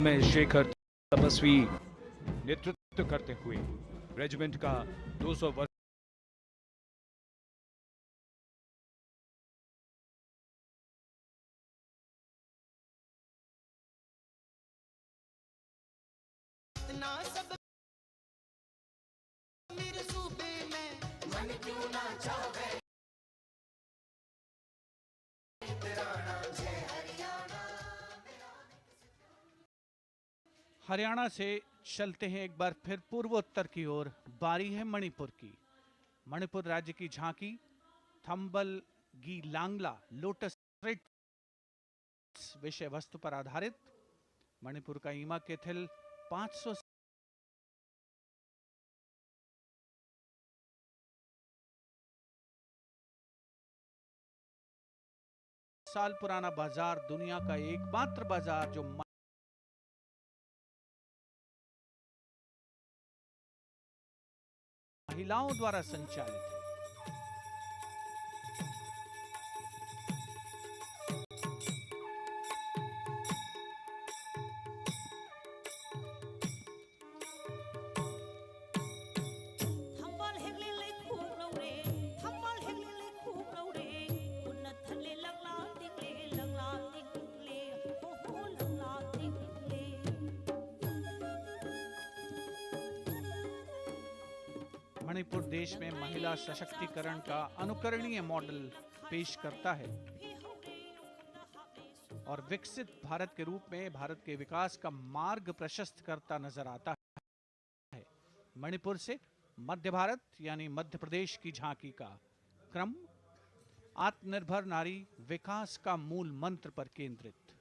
में शेखर तपस्वी नेतृत्व करते हुए रेजिमेंट का 200 वर्ष हरियाणा से चलते हैं एक बार फिर पूर्वोत्तर की ओर। बारी है मणिपुर की। मणिपुर राज्य की झांकी थंबल गी लांगला लोटस विषय वस्तु पर आधारित। मणिपुर का ईमा केथिल 500 साल पुराना बाजार, दुनिया का एकमात्र बाजार जो महिलाओं द्वारा संचालित है। मणिपुर देश में महिला सशक्तिकरण का अनुकरणीय मॉडल पेश करता है और विकसित भारत के रूप में भारत के विकास का मार्ग प्रशस्त करता नजर आता है। मणिपुर से मध्य भारत यानी मध्य प्रदेश की झांकी का क्रम आत्मनिर्भर नारी विकास का मूल मंत्र पर केंद्रित।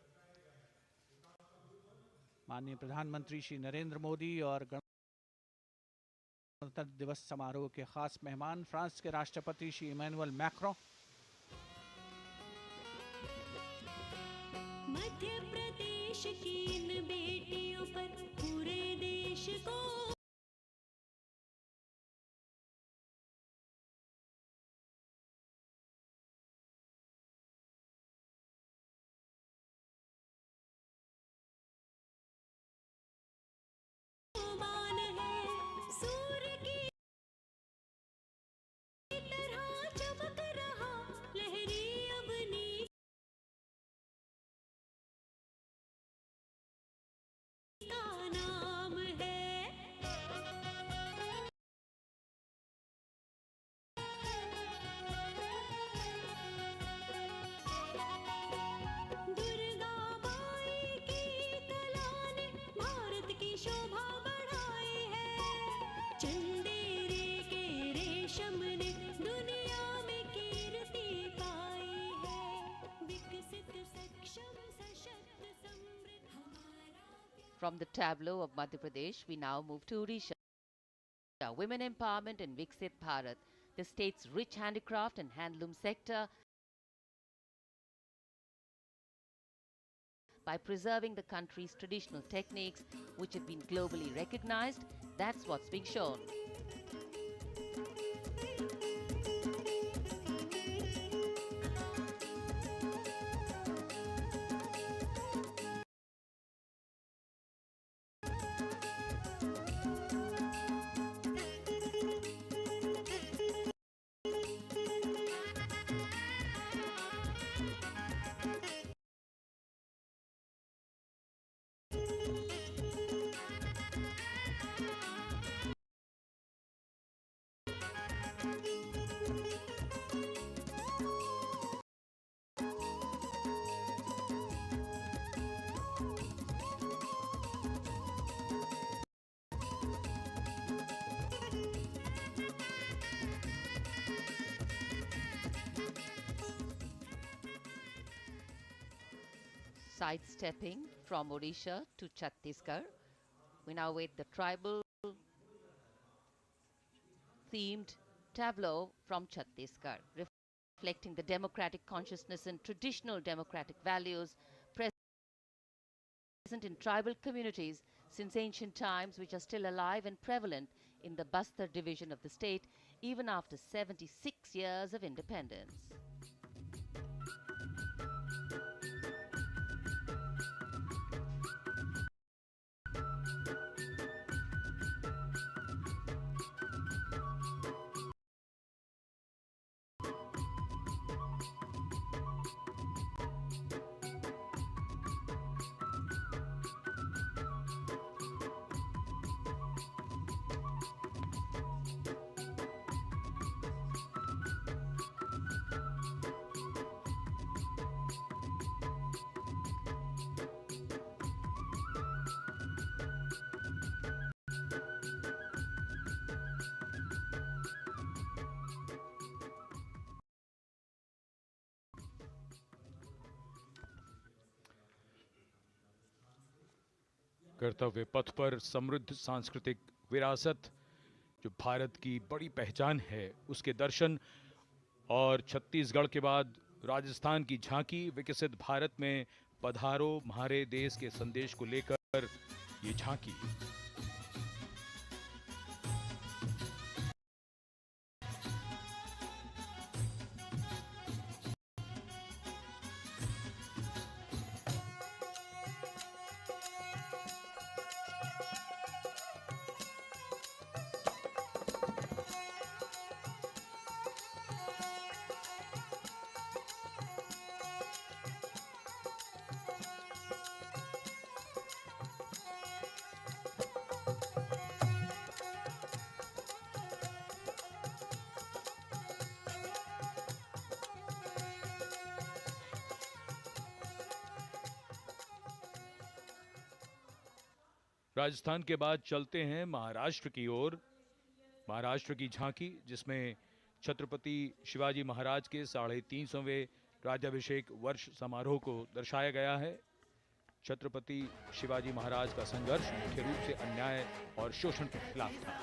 माननीय प्रधानमंत्री श्री नरेंद्र मोदी और गणतंत्र दिवस समारोह के खास मेहमान फ्रांस के राष्ट्रपति श्री इमैनुअल मैक्रों, मध्य प्रदेश की इन बेटियों पर पूरे देश को मान है। सूर्य की तरह चमक रहा लहरी अवनी का नाम है। दुर्गा माई की कला ने भारत की शोभा बढ़ाई है। चंदेरे के रेशम ने दुनिया में कीर्ति पाई है। विकसित सक्षम सशक्त समृद्ध हमारा From the tableau of Madhya Pradesh, we now move to Odisha. Women empowerment in Viksit Bharat, the state's rich handicraft and handloom sector, by preserving the country's traditional techniques, which have been globally recognized. That's what's being shown. Sidestepping from Odisha to Chhattisgarh, we now wait the tribal themed tableau from Chhattisgarh, reflecting the democratic consciousness and traditional democratic values present in tribal communities since ancient times, which are still alive and prevalent in the Bastar division of the state even after 76 years of independence. कर्तव्य पथ पर समृद्ध सांस्कृतिक विरासत जो भारत की बड़ी पहचान है उसके दर्शन, और छत्तीसगढ़ के बाद राजस्थान की झांकी विकसित भारत में पधारो म्हारे देश के संदेश को लेकर ये झांकी। राजस्थान के बाद चलते हैं महाराष्ट्र की ओर। महाराष्ट्र की झांकी जिसमें छत्रपति शिवाजी महाराज के 350वें राज्याभिषेक वर्ष समारोह को दर्शाया गया है। छत्रपति शिवाजी महाराज का संघर्ष मुख्य रूप से अन्याय और शोषण के खिलाफ था।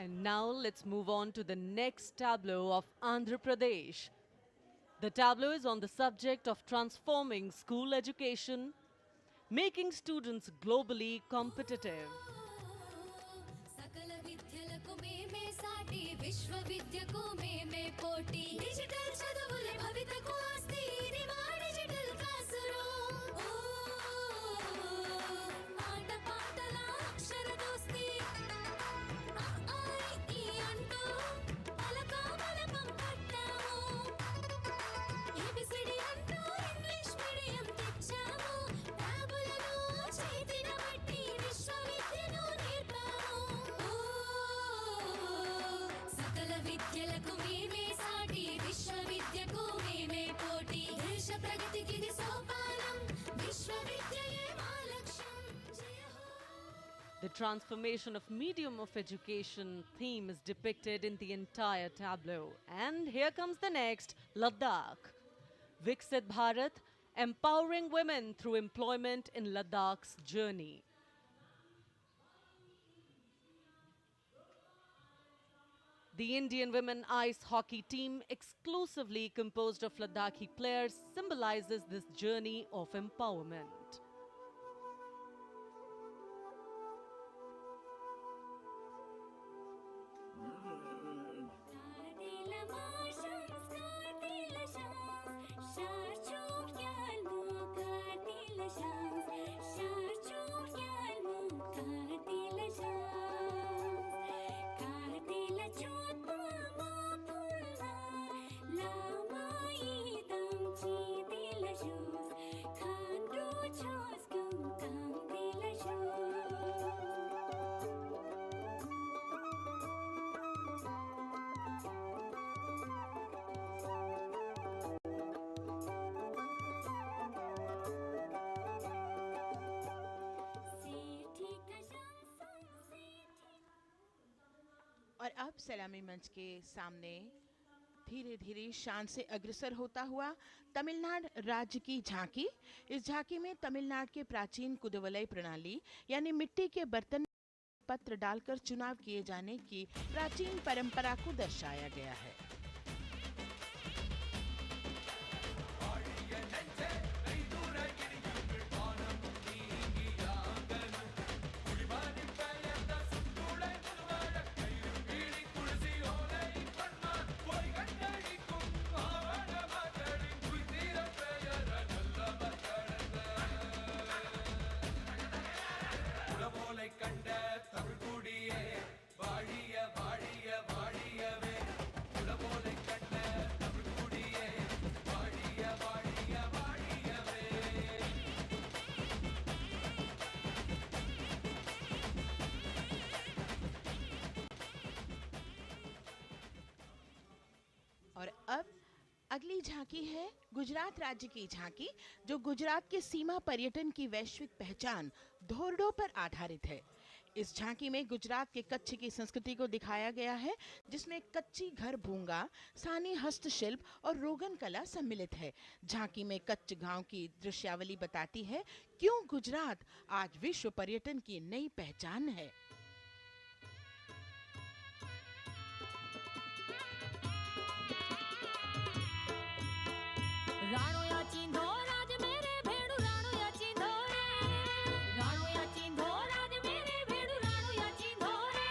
And now let's move on to the next tableau of Andhra Pradesh. The tableau is on the subject of transforming school education, making students globally competitive. सकल विद्यలకు మేమే సాటి విశ్వవిద్యకు మేమే పోటీ డిజిటల్ చదువులే భవితకు ఆస్తి ఇది మా డిజిటల్ క్లాస్ రూమ్ ఆట పాటల అక్షర దోస్తి ఆ ఈ అంటూ పలక బలపం పట్టాము ఏబిసిడి అంటూ ఇంగ్లీష్ మీడియం తెచ్చాము ట్యాబులను చేతిన బట్టి విశ్వవిద్యను నేర్పాము సకల విద్యలకు మేమే సాటి విశ్వవిద్యకు మేమే పోటీ దేశ ప్రగతికి ఇది సోపానం విశ్వవిద్యయే మా లక్ష్యం జయ హో. The transformation of medium of education theme is depicted in the entire tableau. And here comes the next, Ladakh. Viksit Bharat, empowering women through employment in Ladakh's journey. The Indian women ice hockey team, exclusively composed of Ladakhi players, symbolizes this journey of empowerment. Kartila marshals, kartila shams, sharchuk yalmu, kartila shams, sharchuk yalmu, kartila shams, kartila chutma mapulna, lamai damchi tila shoes, khandru chos kum kam tila shoes. और अब सलामी मंच के सामने धीरे धीरे शान से अग्रसर होता हुआ तमिलनाडु राज्य की झांकी। इस झांकी में तमिलनाडु के प्राचीन कुदवलय प्रणाली यानी मिट्टी के बर्तन में पत्र डालकर चुनाव किए जाने की प्राचीन परंपरा को दर्शाया गया है। கண்ட தமிழ் குடியே வாழிய வாழிய வாழியவே झांकी है गुजरात राज्य की झांकी, जो गुजरात के सीमा पर्यटन की वैश्विक पहचान धोरडों पर आधारित है। इस झांकी में गुजरात के कच्छ की संस्कृति को दिखाया गया है, जिसमें कच्ची घर भूंगा, स्थानीय हस्तशिल्प और रोगन कला सम्मिलित है। झांकी में कच्छ गांव की दृश्यावली बताती है क्यों गुजरात आज विश्व पर्यटन की नई पहचान है। राणो या चिंधो राज मेरे भेड़ू राणो या चिंधो रे राणो या चिंधो राज मेरे भेड़ू राणो या चिंधो रे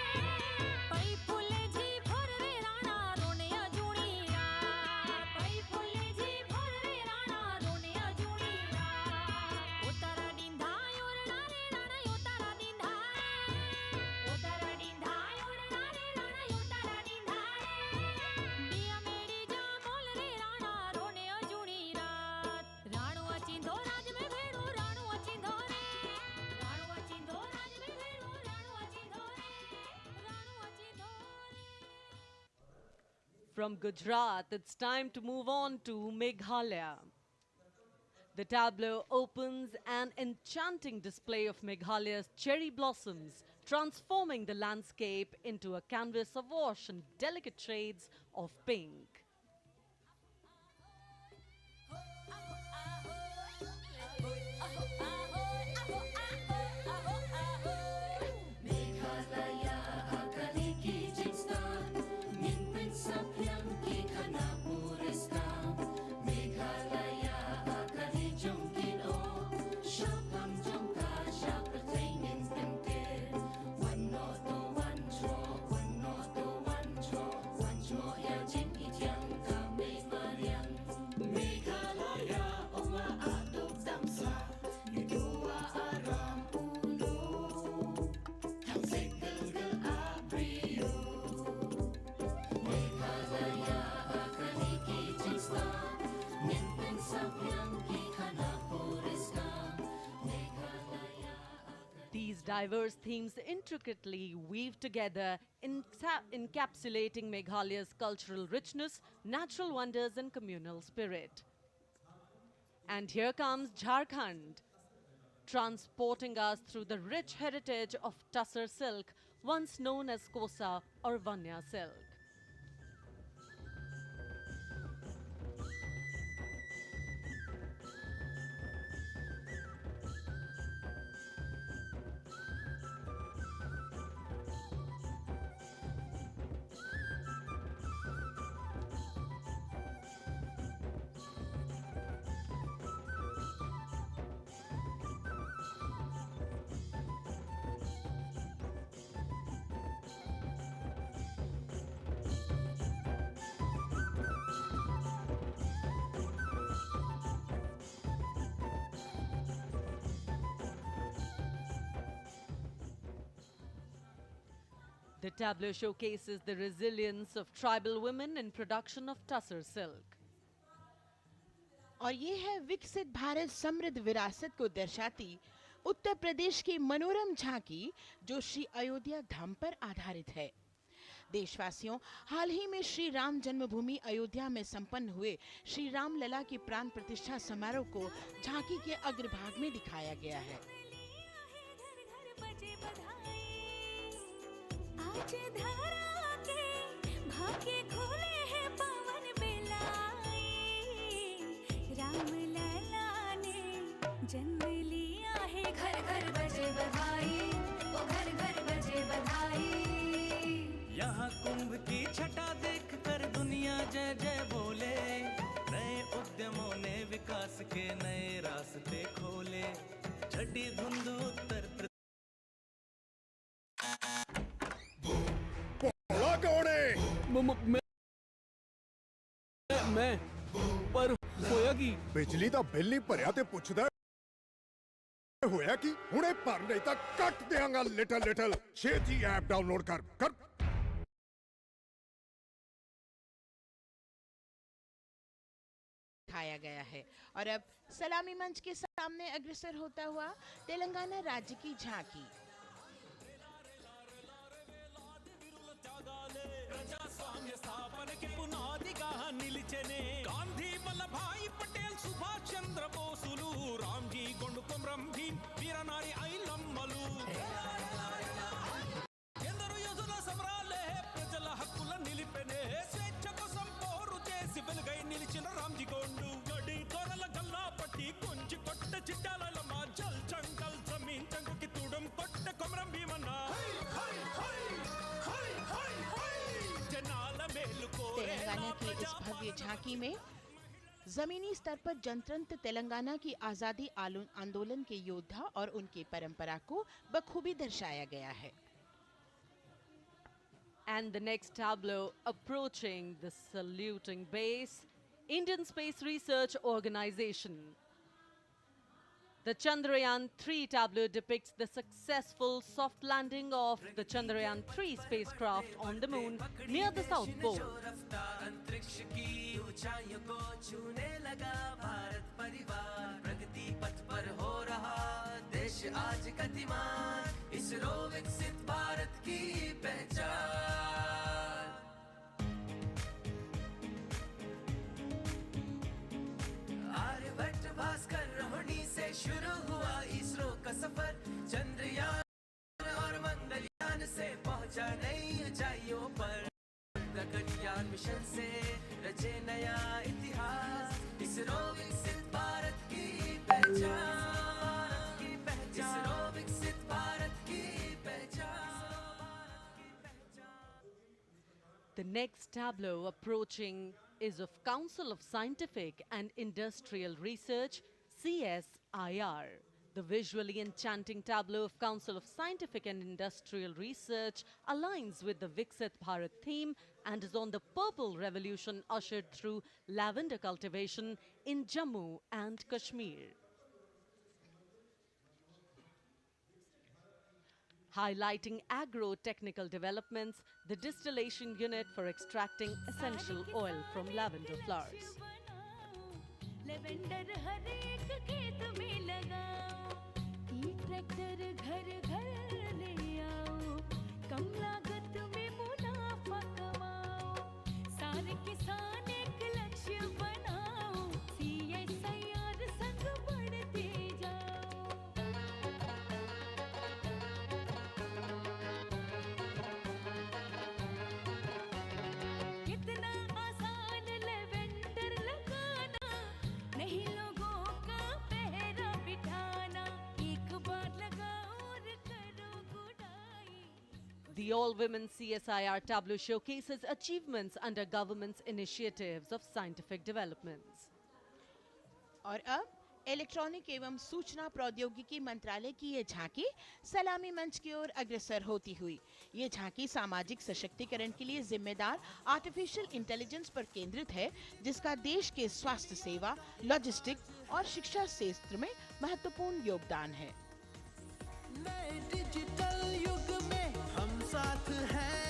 पई फुले जी भर रे राणा रोने या जुणी रात पई फुले जी भर रे राणा रोने या जुणी रात उतारा डिंधा योरणा रे राणा उतारा डिंधा उतारा डिंधा योरणा रे राणा उतारा डिंधा बिया मेरी जा बोल रे राणा रोने या जुणी रात राणो अचिंधो राज में भेड़ो राणो अचिंधो रे राणो अचिंधो राज में भेड़ो राणो अचिंधो रे राणो अचिंधो रे। From Gujarat, it's time to move on to Meghalaya. The tableau opens an enchanting display of Meghalaya's cherry blossoms, transforming the landscape into a canvas awash in delicate shades of pink. These diverse themes intricately weave together, encapsulating Meghalaya's cultural richness, natural wonders, and communal spirit. And here comes Jharkhand, transporting us through the rich heritage of Tussar silk, once known as Kosa or Vanya silk. The tableau showcases the resilience of tribal women in production of Tussar silk. और ये है विकसित भारत समृद्ध विरासत को दर्शाती उत्तर प्रदेश की मनोरम झांकी, जो श्री अयोध्या धाम पर आधारित है। देशवासियों, हाल ही में श्री राम जन्मभूमि अयोध्या में संपन्न हुए श्री राम लला की प्राण प्रतिष्ठा समारोह को झांकी के अग्रभाग में दिखाया गया है। आज धरा के भाग्य खोले हैं पवन बेलाए राम लला ने जन्म लिया है घर घर बजे बधाई ओ घर घर बजे बधाई। यहाँ कुंभ की छटा देख कर दुनिया जय जय बोले, नए उद्यमों ने विकास के नए रास्ते खोले। छठी धुंध उत्तर मैं पर होया की बिजली ਦਾ ਬਿੱਲ ਨਹੀਂ ਭਰਿਆ ਤੇ ਪੁੱਛਦਾ ਹੋਇਆ ਕੀ? ਹੁਣੇ ਭਰ ਨਹੀਂ ਤਾਂ ਕੱਟ ਦੇਵਾਂਗਾ ਲਿਟਲ ਛੇਤੀ ਐਪ ਡਾਊਨਲੋਡ ਕਰ दिखाया गया है। और अब सलामी मंच के सामने अग्रसर होता हुआ तेलंगाना राज्य की झांकी। ప్రజాస్వామ్య స్థాపనకి పునాదిగా నిలిచెనే గాంధీ वल्लभाई पटेल सुभाष चंद्र बोसुलू रामजी गोंड कोमरम भीम वीरनारी ఐలమ్మలు ఎందరో యోధుల సమరాలే ప్రజల హక్కుల నిలిపెనే స్వేచ్ఛ కోసం పోరు చేసి వెలుగై నిలిచిన రామ్జీ గోండు గడి దొరల గల్లా పట్టి కొంచి కొట్ట చిట్టాలమ్మ జల్ జంగల్ జమీన్ జంగుకి తూడం కొట్ట కొమరం భీమన్న జనాల మేలు కోరే तेलंगाना की इस भव्य झांकी में जमीनी स्तर पर जनतंत्र तेलंगाना की आजादी आंदोलन के योद्धा और उनकी परंपरा को बखूबी दर्शाया गया है। And the next tableau approaching the saluting base, Indian Space Research Organization. The Chandrayaan-3 tableau depicts the successful soft landing of the Chandrayaan-3 spacecraft on the moon near the South Pole. अंतरिक्ष की ऊंचाइयों को छूने लगा भारत परिवार प्रगति पथ पर हो रहा देश आज गतिमान इसरो विकसित भारत की पहचान आर्यभट्ट भास्कर रोहिणी से शुरू हुआ इसरो का सफर चंद्रयान और मंगलयान से पहुंचा नई ऊंचाइयों पर गगनयान मिशन से रचे नया इतिहास इसरो विकसित भारत की पहचान इसरो विकसित भारत की पहचान The next tableau approaching is of Council of Scientific and Industrial Research, CSIR. The visually enchanting tableau of Council of Scientific and Industrial Research aligns with the Viksit Bharat theme and is on the Purple Revolution ushered through lavender cultivation in Jammu and Kashmir. Highlighting agro-technical developments, the distillation unit for extracting essential oil from lavender flowers. Lavender हर एक खेत में लगाओ ई tractor घर घर ले आओ कम लागत में मुनाफा कमाओ सारे किसान एक लक्ष्य बनाओ CSIR संग बढ़ते जाओ कितना आसान लेवेंडर लगाना नहीं लोगों का पहरा बिठाना एक बार लगाओ और करो गुडाई The all-women CSIR tableau showcases achievements under government's initiatives of scientific developments. और अब इलेक्ट्रॉनिक एवं सूचना प्रौद्योगिकी मंत्रालय की ये झांकी सलामी मंच की ओर अग्रसर होती हुई ये झांकी सामाजिक सशक्तिकरण के लिए जिम्मेदार आर्टिफिशियल इंटेलिजेंस पर केंद्रित है जिसका देश के स्वास्थ्य सेवा लॉजिस्टिक और शिक्षा क्षेत्र में महत्वपूर्ण योगदान है। नए डिजिटल युग में हम साथ हैं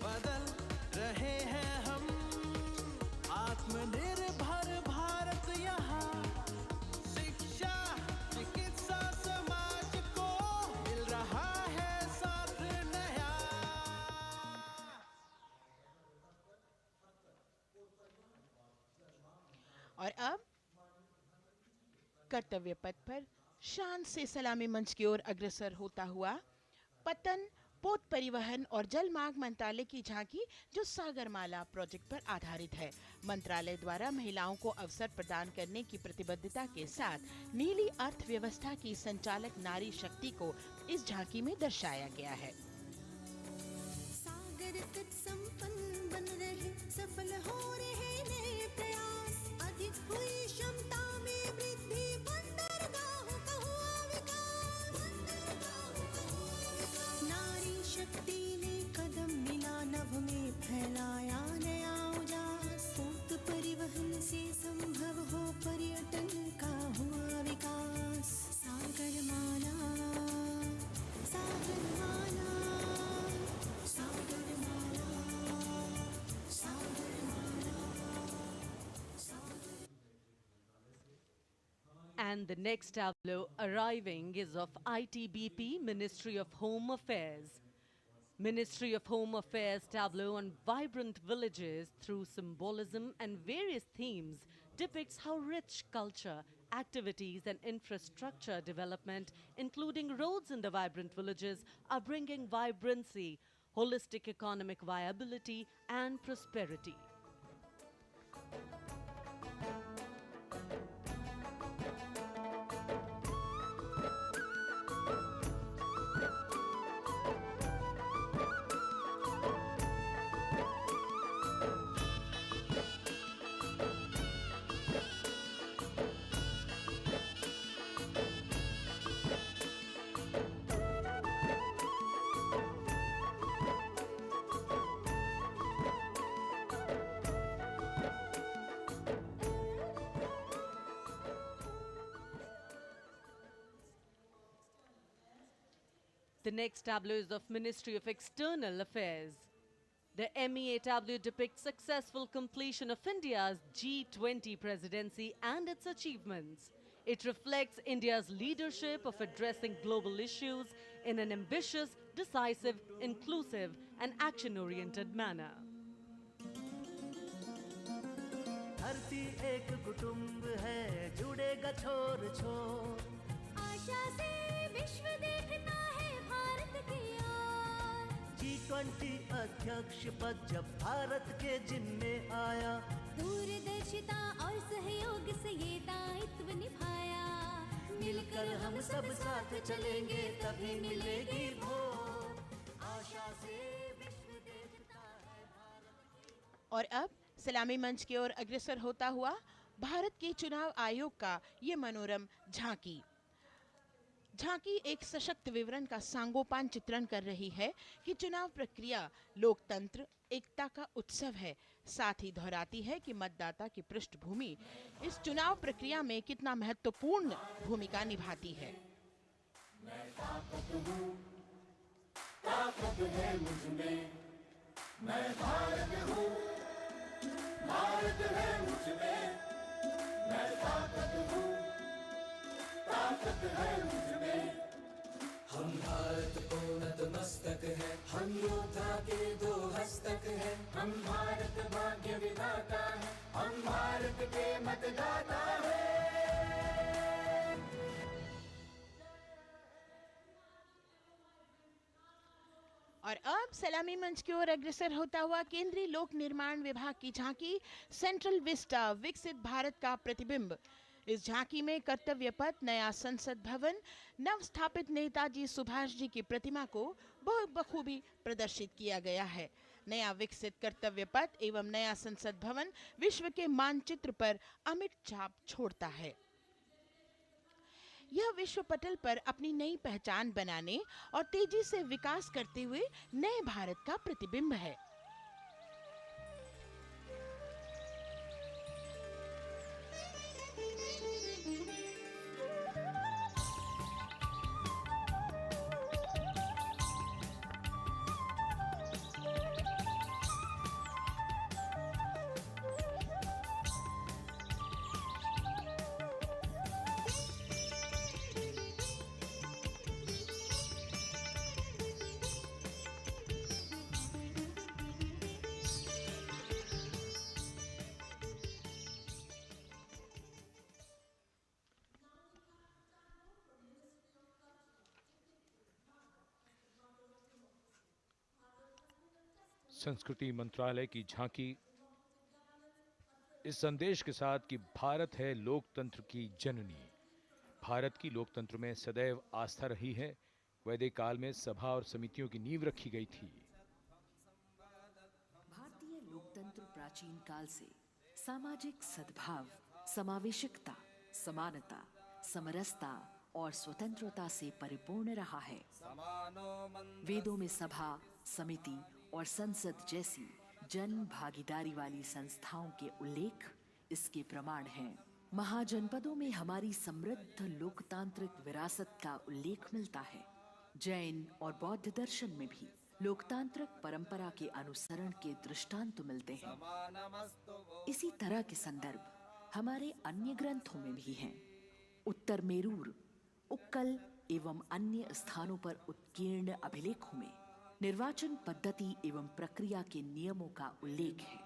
बदल रहे हैं हम आत्मनिर्भर भारत यहाँ शिक्षा चिकित्सा समाज को मिल रहा है साथ नया और अब कर्तव्य पथ पर शान से सलामी मंच की ओर अग्रसर होता हुआ पतन पोत परिवहन और जल मार्ग मंत्रालय की झांकी जो सागरमाला प्रोजेक्ट पर आधारित है। मंत्रालय द्वारा महिलाओं को अवसर प्रदान करने की प्रतिबद्धता के साथ नीली अर्थव्यवस्था की संचालक नारी शक्ति को इस झांकी में दर्शाया गया है। सागर तट संपन्न बन रहे सफल हो रहे नए प्रयास अधिक हुई क्षमता में वृद्धि बंदरगाहों का हुआ विकास नारी शक्ति ने कदम मिला नभ में फैलाया नया उजास पोत परिवहन से संभव हो पर्यटन का हुआ विकास Sagarmala Sagarmala Sagarmala Sagarmala And the next tableau arriving is of ITBP, Ministry of Home Affairs. Ministry of Home Affairs tableau on vibrant villages through symbolism and various themes depicts how rich culture, activities and infrastructure development, including roads in the vibrant villages, are bringing vibrancy, holistic economic viability and prosperity. The next tableau is of Ministry of External Affairs. The MEA tableau depicts successful completion of India's G20 presidency and its achievements. It reflects India's leadership of addressing global issues in an ambitious, decisive, inclusive and action-oriented manner. धरती एक कुटुंब है जुड़ेगा छोर छोर आशा से विश्व देखता है भारत की ओर G20 अध्यक्ष पद जब भारत के जिम्मे आया दूरदर्शिता और सहयोग से ये दायित्व निभाया मिलकर हम सब साथ चलेंगे तभी मिलेगी भोर आशा से विश्व देखता है भारत। और अब सलामी मंच की ओर अग्रसर होता हुआ भारत के चुनाव आयोग का ये मनोरम झांकी एक सशक्त विवरण का सांगोपान चित्रण कर रही है कि चुनाव प्रक्रिया लोकतंत्र एकता का उत्सव है। साथ ही दोहराती है कि मतदाता की पृष्ठभूमि इस चुनाव प्रक्रिया में कितना महत्वपूर्ण भूमिका निभाती है। मैं ताकत है मुझमें, मैं भारत हूँ, भारत है मुझमें, मैं ताकत हूँ, ताकत है मुझमें। हम भारत को नतमस्तक है, हम योद्धा के दो हस्तक है, हम भारत भाग्य विधाता है, हम भारत के मतदाता है। और अब सलामी मंच की ओर अग्रसर होता हुआ केंद्रीय लोक निर्माण विभाग की झांकी सेंट्रल विस्टा विकसित भारत का प्रतिबिंब। इस झांकी में कर्तव्य पथ, नया संसद भवन, नव स्थापित नेताजी सुभाष जी की प्रतिमा को बहुत बखूबी प्रदर्शित किया गया है। नया विकसित कर्तव्य पथ एवं नया संसद भवन विश्व के मानचित्र पर अमिट छाप छोड़ता है। यह विश्व पटल पर अपनी नई पहचान बनाने और तेजी से विकास करते हुए नए भारत का प्रतिबिंब है। संस्कृति मंत्रालय की झांकी इस संदेश के साथ कि भारत है लोकतंत्र की जननी। भारत की लोकतंत्र में सदैव आस्था रही है। वैदिक काल में सभा और समितियों की नींव रखी गई थी। भारतीय लोकतंत्र प्राचीन काल से सामाजिक सद्भाव, समावेशिकता, समानता, समरसता और स्वतंत्रता से परिपूर्ण रहा है। वेदों में सभा, समिति और संसद जैसी जन भागीदारी वाली संस्थाओं के उल्लेख इसके प्रमाण हैं। महाजनपदों में हमारी समृद्ध लोकतांत्रिक विरासत का उल्लेख मिलता है। जैन और बौद्ध दर्शन में भी लोकतांत्रिक परंपरा के अनुसरण के दृष्टांत मिलते हैं। इसी तरह के संदर्भ हमारे अन्य ग्रंथों में भी हैं। उत्तर मेरूर, उक्कल एवं अन्य स्थानों पर उत्कीर्ण अभिलेखों में निर्वाचन पद्धति एवं प्रक्रिया के नियमों का उल्लेख है।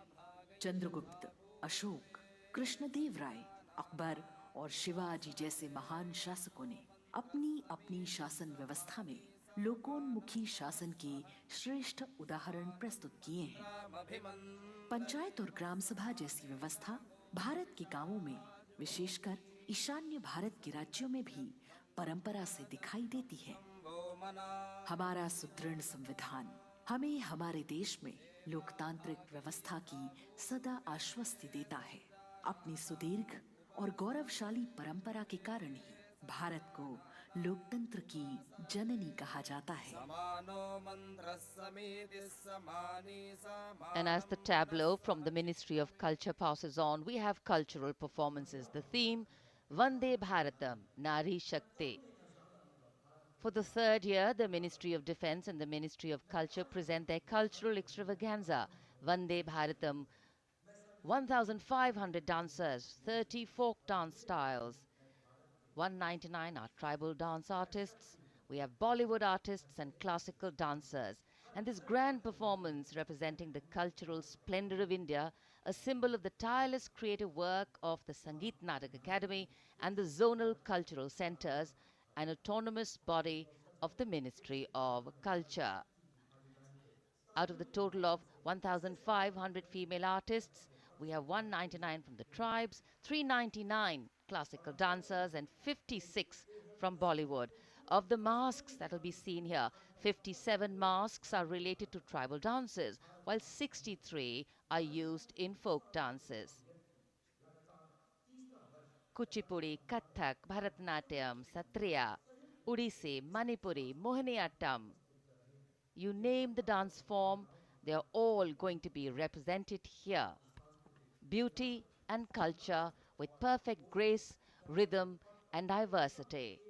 चंद्रगुप्त, अशोक, कृष्णदेव राय, अकबर और शिवाजी जैसे महान शासकों ने अपनी अपनी शासन व्यवस्था में लोकोन्मुखी शासन के श्रेष्ठ उदाहरण प्रस्तुत किए हैं। पंचायत और ग्राम सभा जैसी व्यवस्था भारत के गांवों में, विशेषकर ईशान्य भारत के राज्यों में भी परंपरा से दिखाई देती है। हमारा सुदृढ़ संविधान हमें हमारे देश में लोकतांत्रिक व्यवस्था की सदा आश्वस्ति देता है। अपनी सुदीर्घ और गौरवशाली परंपरा के कारण ही भारत को लोकतंत्र की जननी कहा जाता है। And as the tableau from the Ministry of Culture passes on, we have cultural performances. The theme, Vande Bharatam, Nari Shakti. For the third year, the Ministry of Defence and the Ministry of Culture present their cultural extravaganza, Vande Bharatam. 1,500 dancers, 30 folk dance styles, 199 are tribal dance artists. We have Bollywood artists and classical dancers. And this grand performance representing the cultural splendor of India, a symbol of the tireless creative work of the Sangeet Natak Academy and the zonal cultural centers, an autonomous body of the Ministry of Culture. Out of the total of 1,500 female artists, we have 199 from the tribes, 399 classical dancers and 56 from Bollywood. Of the masks that will be seen here, 57 masks are related to tribal dances, while 63 are used in folk dances. Kuchipudi, Kathak, Bharatanatyam, Satriya, Odissi, Manipuri, Mohiniyattam. You name the dance form, they are all going to be represented here. Beauty and culture with perfect grace, rhythm and diversity.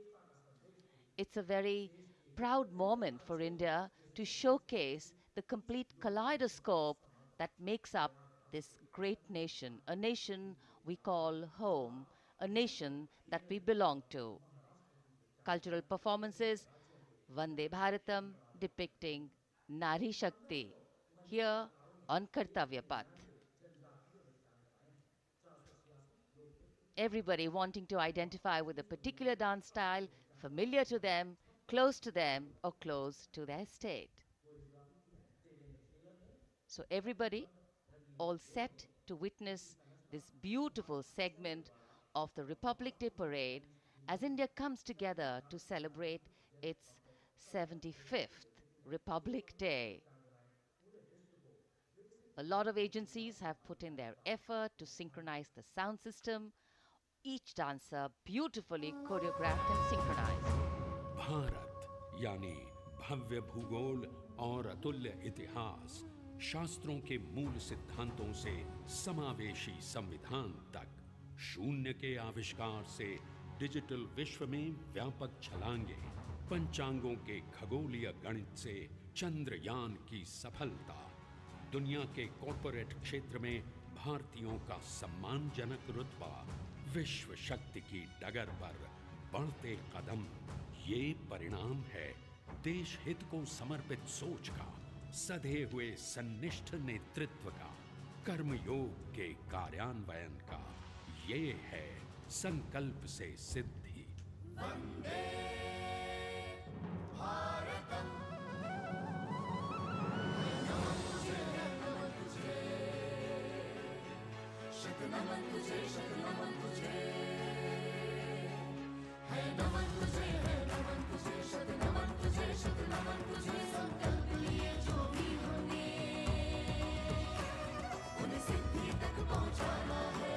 It's a very proud moment for India to showcase the complete kaleidoscope that makes up this great nation, a nation we call home, a nation that we belong to. Cultural performances, Vande Bharatam depicting Nari Shakti, here on Kartavya Path. Everybody wanting to identify with a particular dance style, familiar to them, close to them, or close to their state. So everybody all set to witness this beautiful segment of the Republic Day Parade as India comes together to celebrate its 75th Republic Day. A lot of agencies have put in their effort to synchronize the sound system. Each dancer beautifully choreographed and synchronized. Bharat यानी भव्य भूगोल और अतुल्य इतिहास, शास्त्रों के मूल सिद्धांतों से समावेशी संविधान तक, शून्य के आविष्कार से डिजिटल विश्व में व्यापक छलांगे, पंचांगों के खगोलीय गणित से चंद्रयान की सफलता, दुनिया के कॉर्पोरेट क्षेत्र में भारतीयों का सम्मानजनक रुतबा, विश्व शक्ति की डगर पर बढ़ते कदम, ये परिणाम है देश हित को समर्पित सोच का, सधे हुए सन्निष्ठ नेतृत्व का, कर्मयोग के कार्यान्वयन का। ये है संकल्प से सिद्धि। वंदे भारतम। नमन तुझे, शत नमन तुझे, है नमन तुझे, है नमन तुझे, शत नमन तुझे, शत नमन तुझे। संकल्प लिए जो भी होंगे, उन्हें सिद्धि तक पहुंचाना है।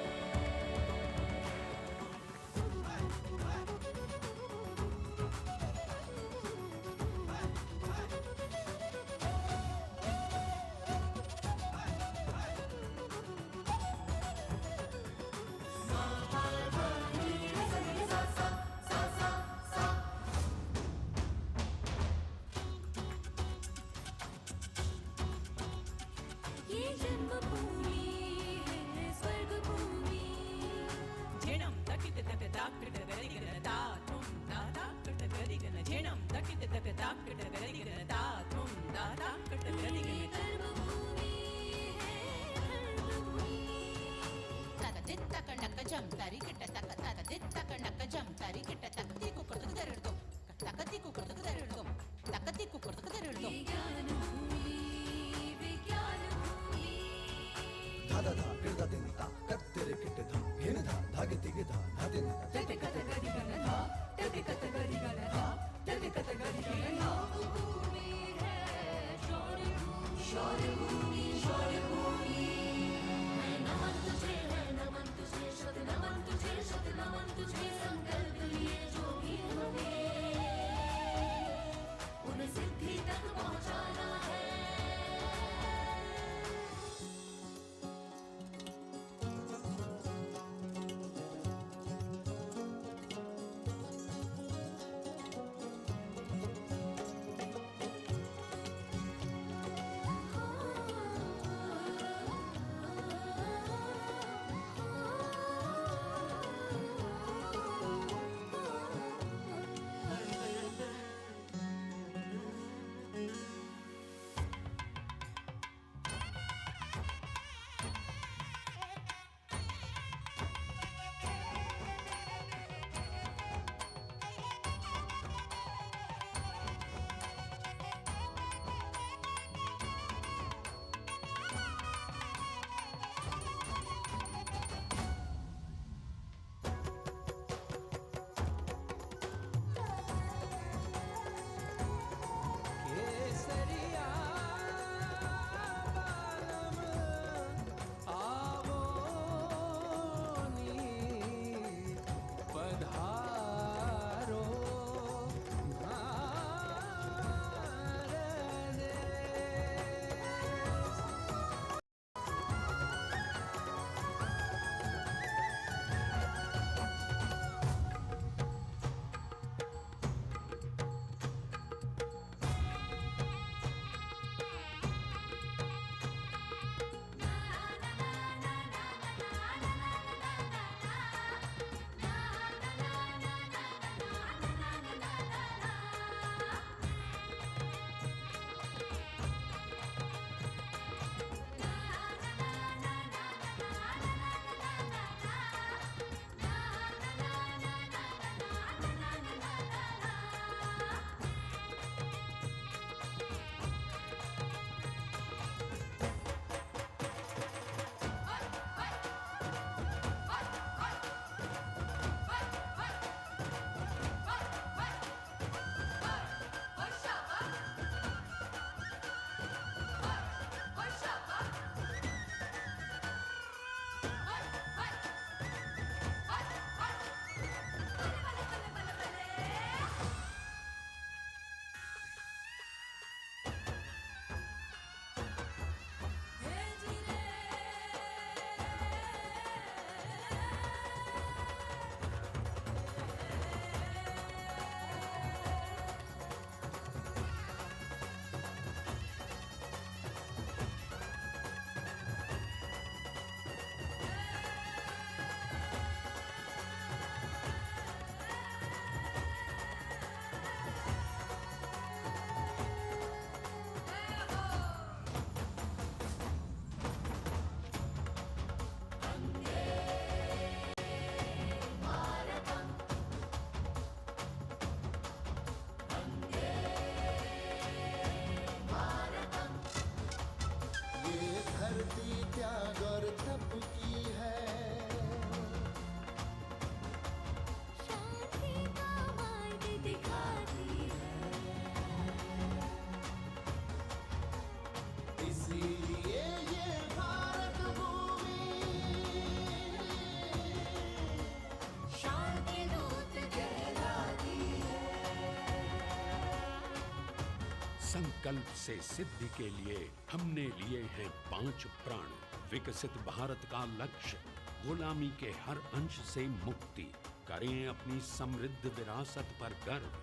संकल्प से सिद्धि के लिए हमने लिए हैं 5 प्रण। विकसित भारत का लक्ष्य, गुलामी के हर अंश से मुक्ति। करें अपनी समृद्ध विरासत पर गर्व,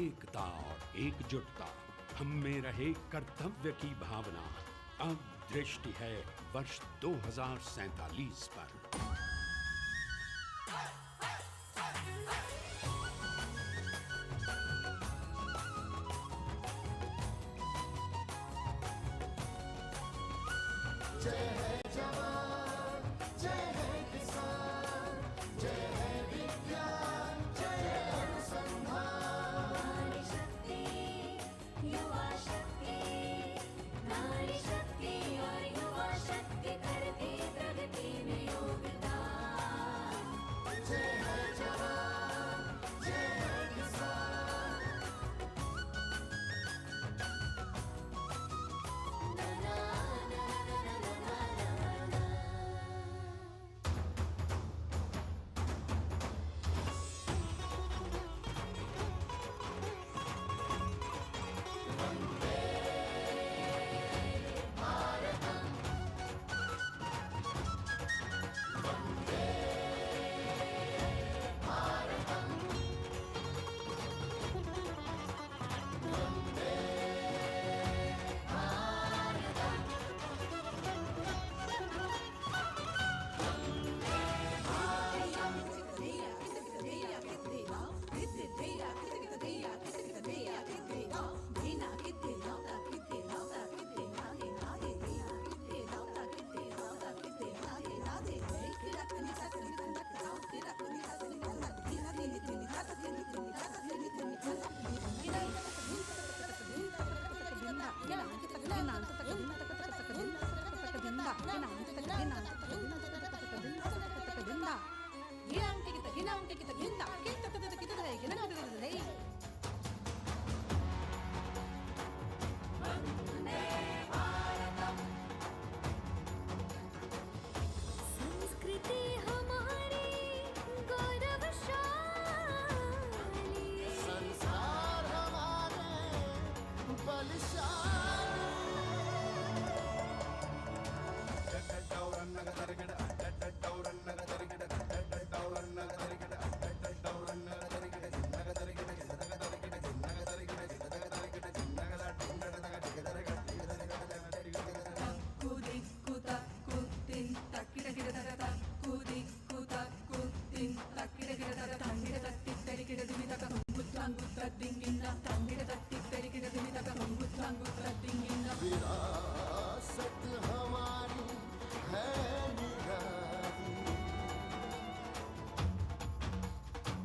एकता और एकजुटता। हम में रहे कर्तव्य की भावना। अब दृष्टि है वर्ष 2047 पर। जय है जवान, जय है किसान, जय है विज्ञान, जय है अनुसंधान। नारी शक्ति, युवा शक्ति, नारी शक्ति और युवा शक्ति करती प्रगति में योगदान। जय है जवान, जय है किसान। संस्कृति हमारी गौरवशाली, संस्कार हमारे बलशाली। विरासत हमारी है निराली।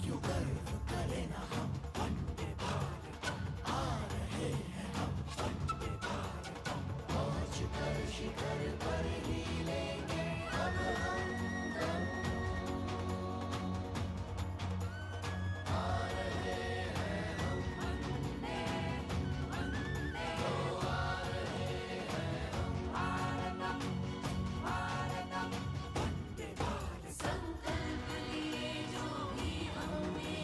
क्यों गर्व करें ना हम वंदे भारतम, आ रहे हैं हम वंदे भारतम। पहुंच कर शिखर पर ही लेंगे अब हम दम। आ रहे हैं हम वंदे, वंदे, तो आ रहे हैं हम भारतम, भारतम, वंदे भारत। संकल्प लिए जो भी हमने,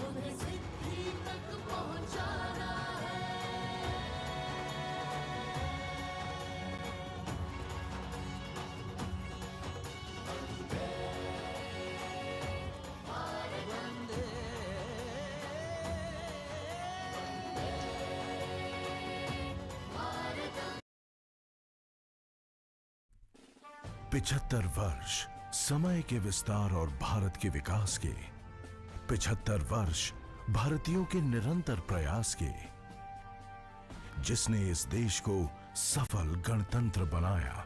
उन्हें सिद्धि तक पहुंचाना है। वंदे 75 वर्ष समय के विस्तार और भारत के विकास के। 75 वर्ष भारतीयों के निरंतर प्रयास के, जिसने इस देश को सफल गणतंत्र बनाया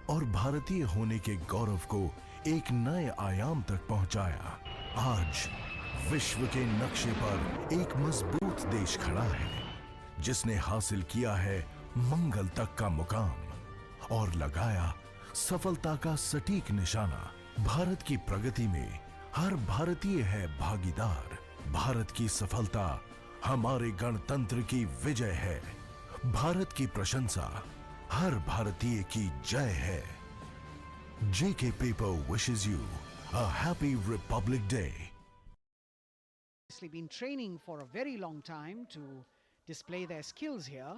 और भारतीय होने के गौरव को एक नए आयाम तक पहुंचाया। आज विश्व के नक्शे पर एक मजबूत देश खड़ा है, जिसने हासिल किया है मंगल तक का मुकाम और लगाया सफलता का सटीक निशाना। भारत की प्रगति में हर भारतीय है भागीदार। भारत की सफलता हमारे गणतंत्र की विजय है। भारत की प्रशंसा हर भारतीय की जय है। JK Paper wishes you a happy Republic Day. obviously been training for a very long time to display their skills here.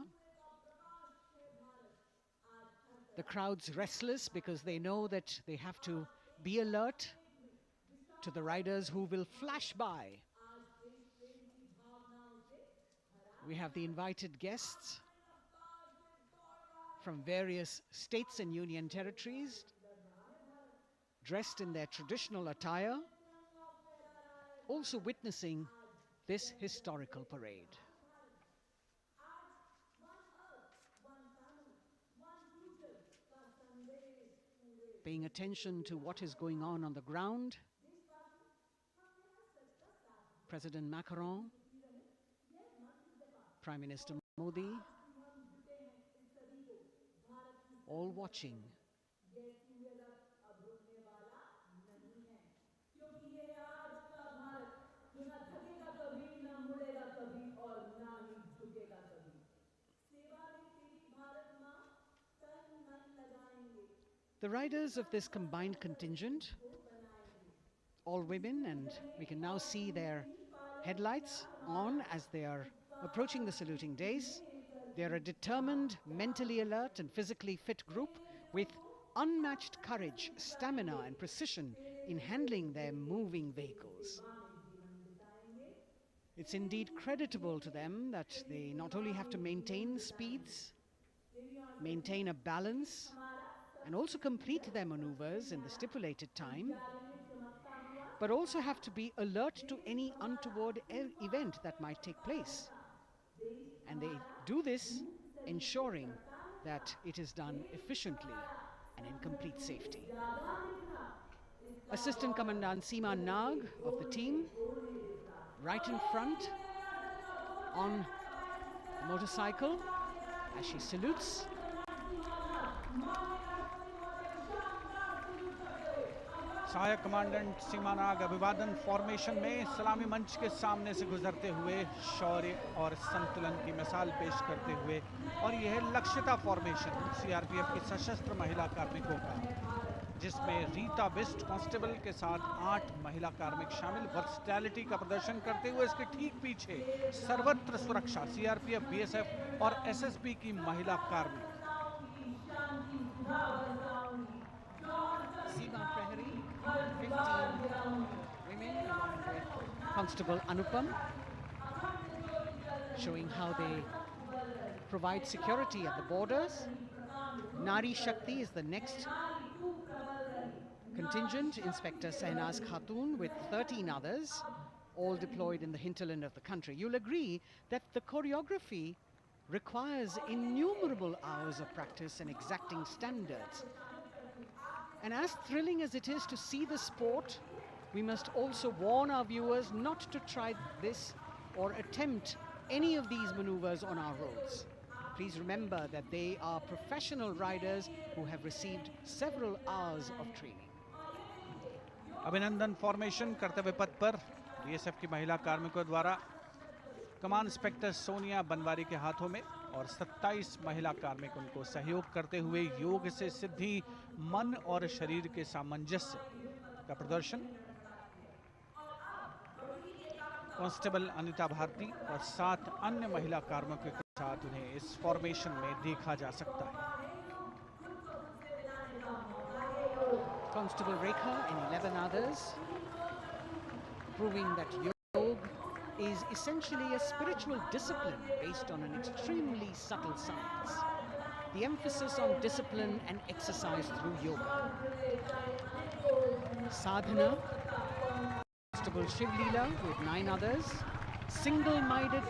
The crowd's restless because they know that they have to be alert to the riders who will flash by. We have the invited guests from various states and union territories, dressed in their traditional attire, also witnessing this historical parade. Paying attention to what is going on the ground, President Macron, Prime Minister Modi, all watching. The riders of this combined contingent, all women, and we can now see their headlights on as they are approaching the saluting days. They are a determined, mentally alert and physically fit group with unmatched courage, stamina and precision in handling their moving vehicles. It's indeed creditable to them that they not only have to maintain speeds, maintain a balance, and also complete their maneuvers in the stipulated time, but also have to be alert to any untoward event that might take place. And they do this ensuring that it is done efficiently and in complete safety. Assistant Commandant Seema Nag of the team, right in front on the motorcycle as she salutes. सहायक commandant सीमा नाग अभिवादन formation में सलामी मंच के सामने से गुजरते हुए शौर्य और संतुलन की मिसाल पेश करते हुए, और यह लक्ष्यता फॉर्मेशन सीआरपीएफ की सशस्त्र महिला कार्मिकों का, जिसमें रीता बिस्ट कांस्टेबल के साथ 8 महिला कार्मिक शामिल, वर्सटैलिटी का प्रदर्शन करते हुए इसके ठीक पीछे सर्वत्र सुरक्षा सीआरपीएफ, बीएसएफ और एसएसबी की महिला कार्मिक। Seema Prahari, 15 women along with Constable Anupam, showing how they provide security at the borders. Nari Shakti is the next contingent, Inspector Sahnaz Khatun with 13 others, all deployed in the hinterland of the country. You'll agree that the choreography requires innumerable hours of practice and exacting standards. And as thrilling as it is to see the sport, we must also warn our viewers not to try this or attempt any of these maneuvers on our roads. Please remember that they are professional riders who have received several hours of training. अभिनंदन formation कर्तव्य पथ पर BSF की महिला कार्मिकों द्वारा कमान inspector Sonia Banwari के हाथों में, और 27 महिला कार्मिक उनको सहयोग करते हुए योग से सिद्धि, मन और शरीर के सामंजस्य का प्रदर्शन। कांस्टेबल अनिता भारती और 7 अन्य महिला कार्मिकों के साथ उन्हें इस फॉर्मेशन में देखा जा सकता है। Constable Rekha and 11 others, proving that yoga is essentially a spiritual discipline based on an extremely subtle science. The emphasis on discipline and exercise through yoga. Sadhana, Constable Shivlila with 9 others, single-minded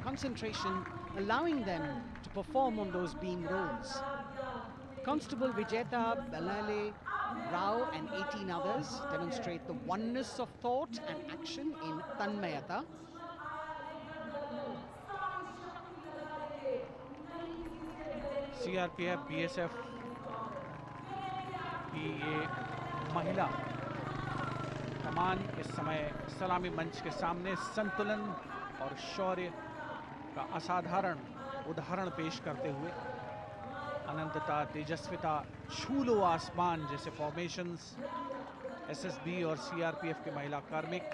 concentration, allowing them to perform on those beam rolls. Constable Vijeta Balale Rao and 18 others demonstrate the oneness of thought and action in Tanmayata. CRPF, BSF की ये महिला कमान इस समय सलामी मंच के सामने संतुलन और शौर्य का असाधारण उदाहरण पेश करते हुए, अनंतता, तेजस्विता, छू लो आसमान जैसे फॉर्मेशंस एसएसबी और सीआरपीएफ के महिला कार्मिक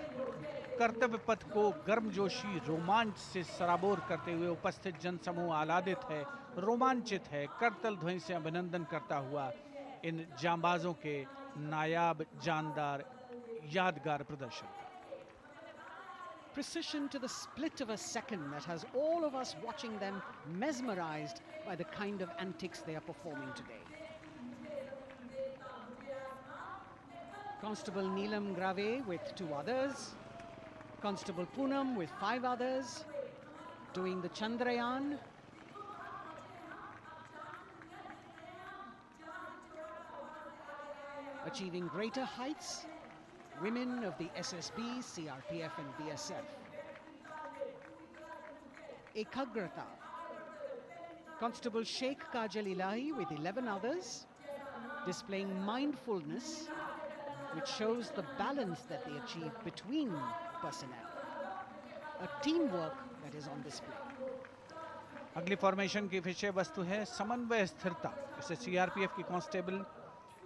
कर्तव्य पथ को गर्मजोशी रोमांच से सराबोर करते हुए उपस्थित जनसमूह आह्लादित है, रोमांचित है, करतल ध्वनि से अभिनंदन करता हुआ इन जांबाजों के नायाब, जानदार, यादगार प्रदर्शन का। Precision to the split of a second that has all of us watching them mesmerized by the kind of antics they are performing today. Constable Neelam Grave with 2 others, Constable Poonam with 5 others, doing the Chandrayaan. Achieving greater heights, women of the SSB, CRPF and BSF. Ekagrata. Constable Sheikh Kajal Ilahi with 11 others, displaying mindfulness, which shows the balance that they achieve between personnel. A teamwork that is on display. अगली formation की विषय वस्तु है समन्वय स्थिरता। इसे CRPF की constable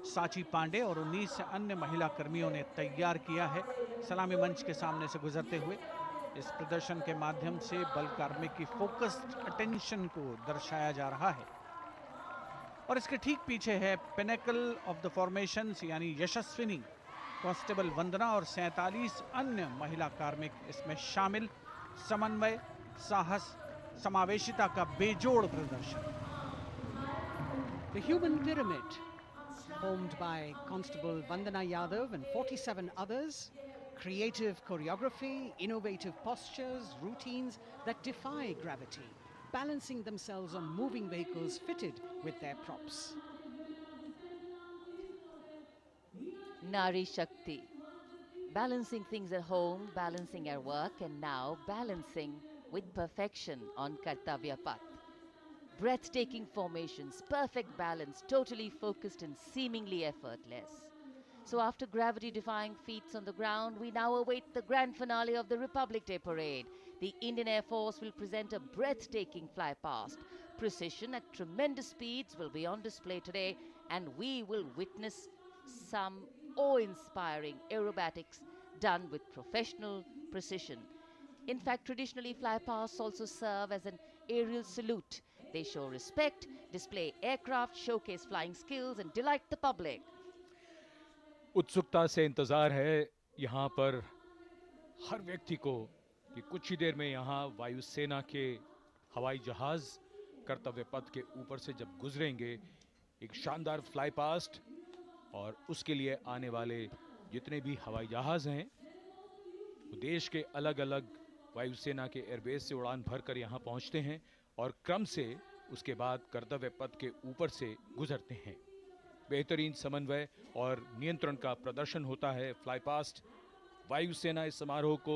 साची पांडे और 19 अन्य महिला कर्मियों ने तैयार किया है। सलामी मंच के सामने से गुजरते हुए इस प्रदर्शन के माध्यम से बल कार्मिक की फोकस्ड अटेंशन को दर्शाया जा रहा है। और इसके ठीक पीछे है पिनेकल ऑफ द फॉर्मेशंस यानी यशस्विनी कांस्टेबल वंदना और 47 अन्य महिला कार्मिक इसमें शामिल। समन्वय, साहस, समावेशिता का बेजोड़ प्रदर्शन। The human pyramid, formed by Constable Vandana Yadav and 47 others, creative choreography, innovative postures, routines that defy gravity, balancing themselves on moving vehicles fitted with their props. Nari Shakti. Balancing things at home, balancing at work, and now balancing with perfection on Kartavya Path. Breathtaking formations, perfect balance, totally focused and seemingly effortless. So after gravity-defying feats on the ground, we now await the grand finale of the Republic Day Parade. The Indian Air Force will present a breathtaking fly past. Precision at tremendous speeds will be on display today, and we will witness some awe-inspiring aerobatics done with professional precision. In fact, traditionally, flypasts also serve as an aerial salute. They show respect, display aircraft, showcase flying skills, and delight the public. उत्सुकता से इंतजार है यहाँ पर हर व्यक्ति को कि कुछ ही देर में यहाँ वायुसेना के हवाई जहाज कर्तव्य पथ के ऊपर से जब गुजरेंगे, एक शानदार फ्लाई पास्ट और उसके लिए आने वाले जितने भी हवाई जहाज हैं, वो देश के अलग अलग वायुसेना के एयरबेस से उड़ान भरकर यहाँ पहुँचते हैं और क्रम से उसके बाद कर्तव्य पथ के ऊपर से गुजरते हैं। बेहतरीन समन्वय और नियंत्रण का प्रदर्शन होता है। फ्लाई पास्ट वायुसेना इस समारोह को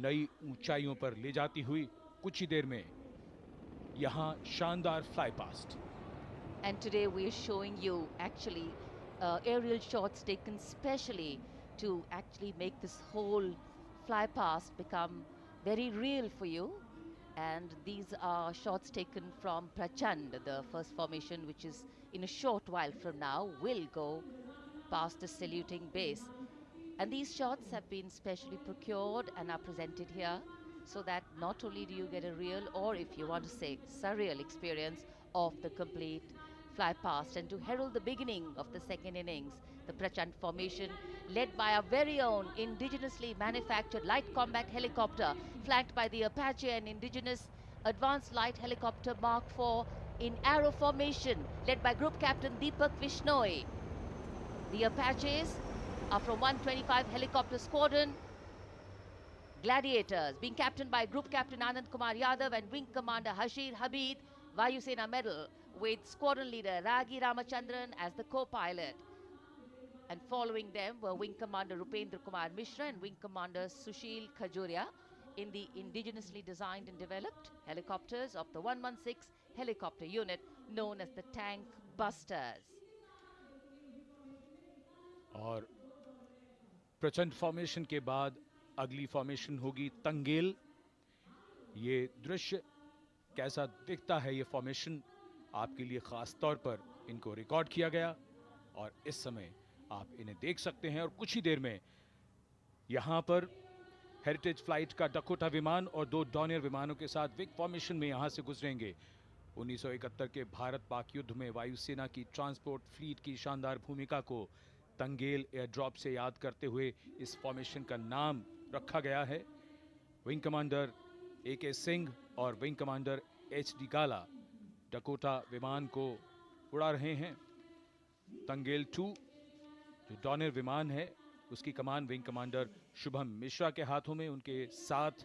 नई ऊंचाइयों पर ले जाती हुई कुछ ही देर में यहाँ शानदार fly past. And today we are showing you actually aerial shots taken specially to actually make this whole fly past become very real for you. And these are shots taken from Prachand, the first formation, which is in a short while from now will go past the saluting base. And these shots have been specially procured and are presented here so that not only do you get a real, or if you want to say surreal experience of the complete fly past, and to herald the beginning of the second innings, the Prachand formation led by our very own indigenously manufactured light combat helicopter flanked by the Apache and indigenous advanced light helicopter Mark IV in arrow formation led by Group Captain Deepak Vishnoi. The Apaches are from 125 Helicopter Squadron. Gladiators being captained by Group Captain Anand Kumar Yadav and Wing Commander Hashir Habib, Vayusena Medal, with Squadron Leader Ragi Ramachandran as the co-pilot. And following them were Wing Commander Rupendra Kumar Mishra and Wing Commander Sushil Khajuria in the indigenously designed and developed helicopters of the 116 helicopter unit known as the Tank Busters. और प्रचंड formation के बाद अगली formation होगी तंगेल। ये दृश्य कैसा दिखता है, ये फॉर्मेशन आपके लिए खास तौर पर इनको रिकॉर्ड किया गया और इस समय आप इन्हें देख सकते हैं। और कुछ ही देर में यहाँ पर हेरिटेज फ्लाइट का डकोटा विमान और 2 डॉनियर विमानों के साथ विक फॉर्मेशन में यहां से गुजरेंगे। 1971 के भारत पाक युद्ध में वायुसेना की ट्रांसपोर्ट फ्लीट की शानदार भूमिका को तंगेल एयर ड्रॉप से याद करते हुए इस फॉर्मेशन का नाम रखा गया है। विंग कमांडर AK सिंह और विंग कमांडर HD गाला डकोटा विमान को उड़ा रहे हैं। तंगेल 2 जो डॉनियर विमान है उसकी कमान विंग कमांडर शुभम मिश्रा के हाथों में, उनके साथ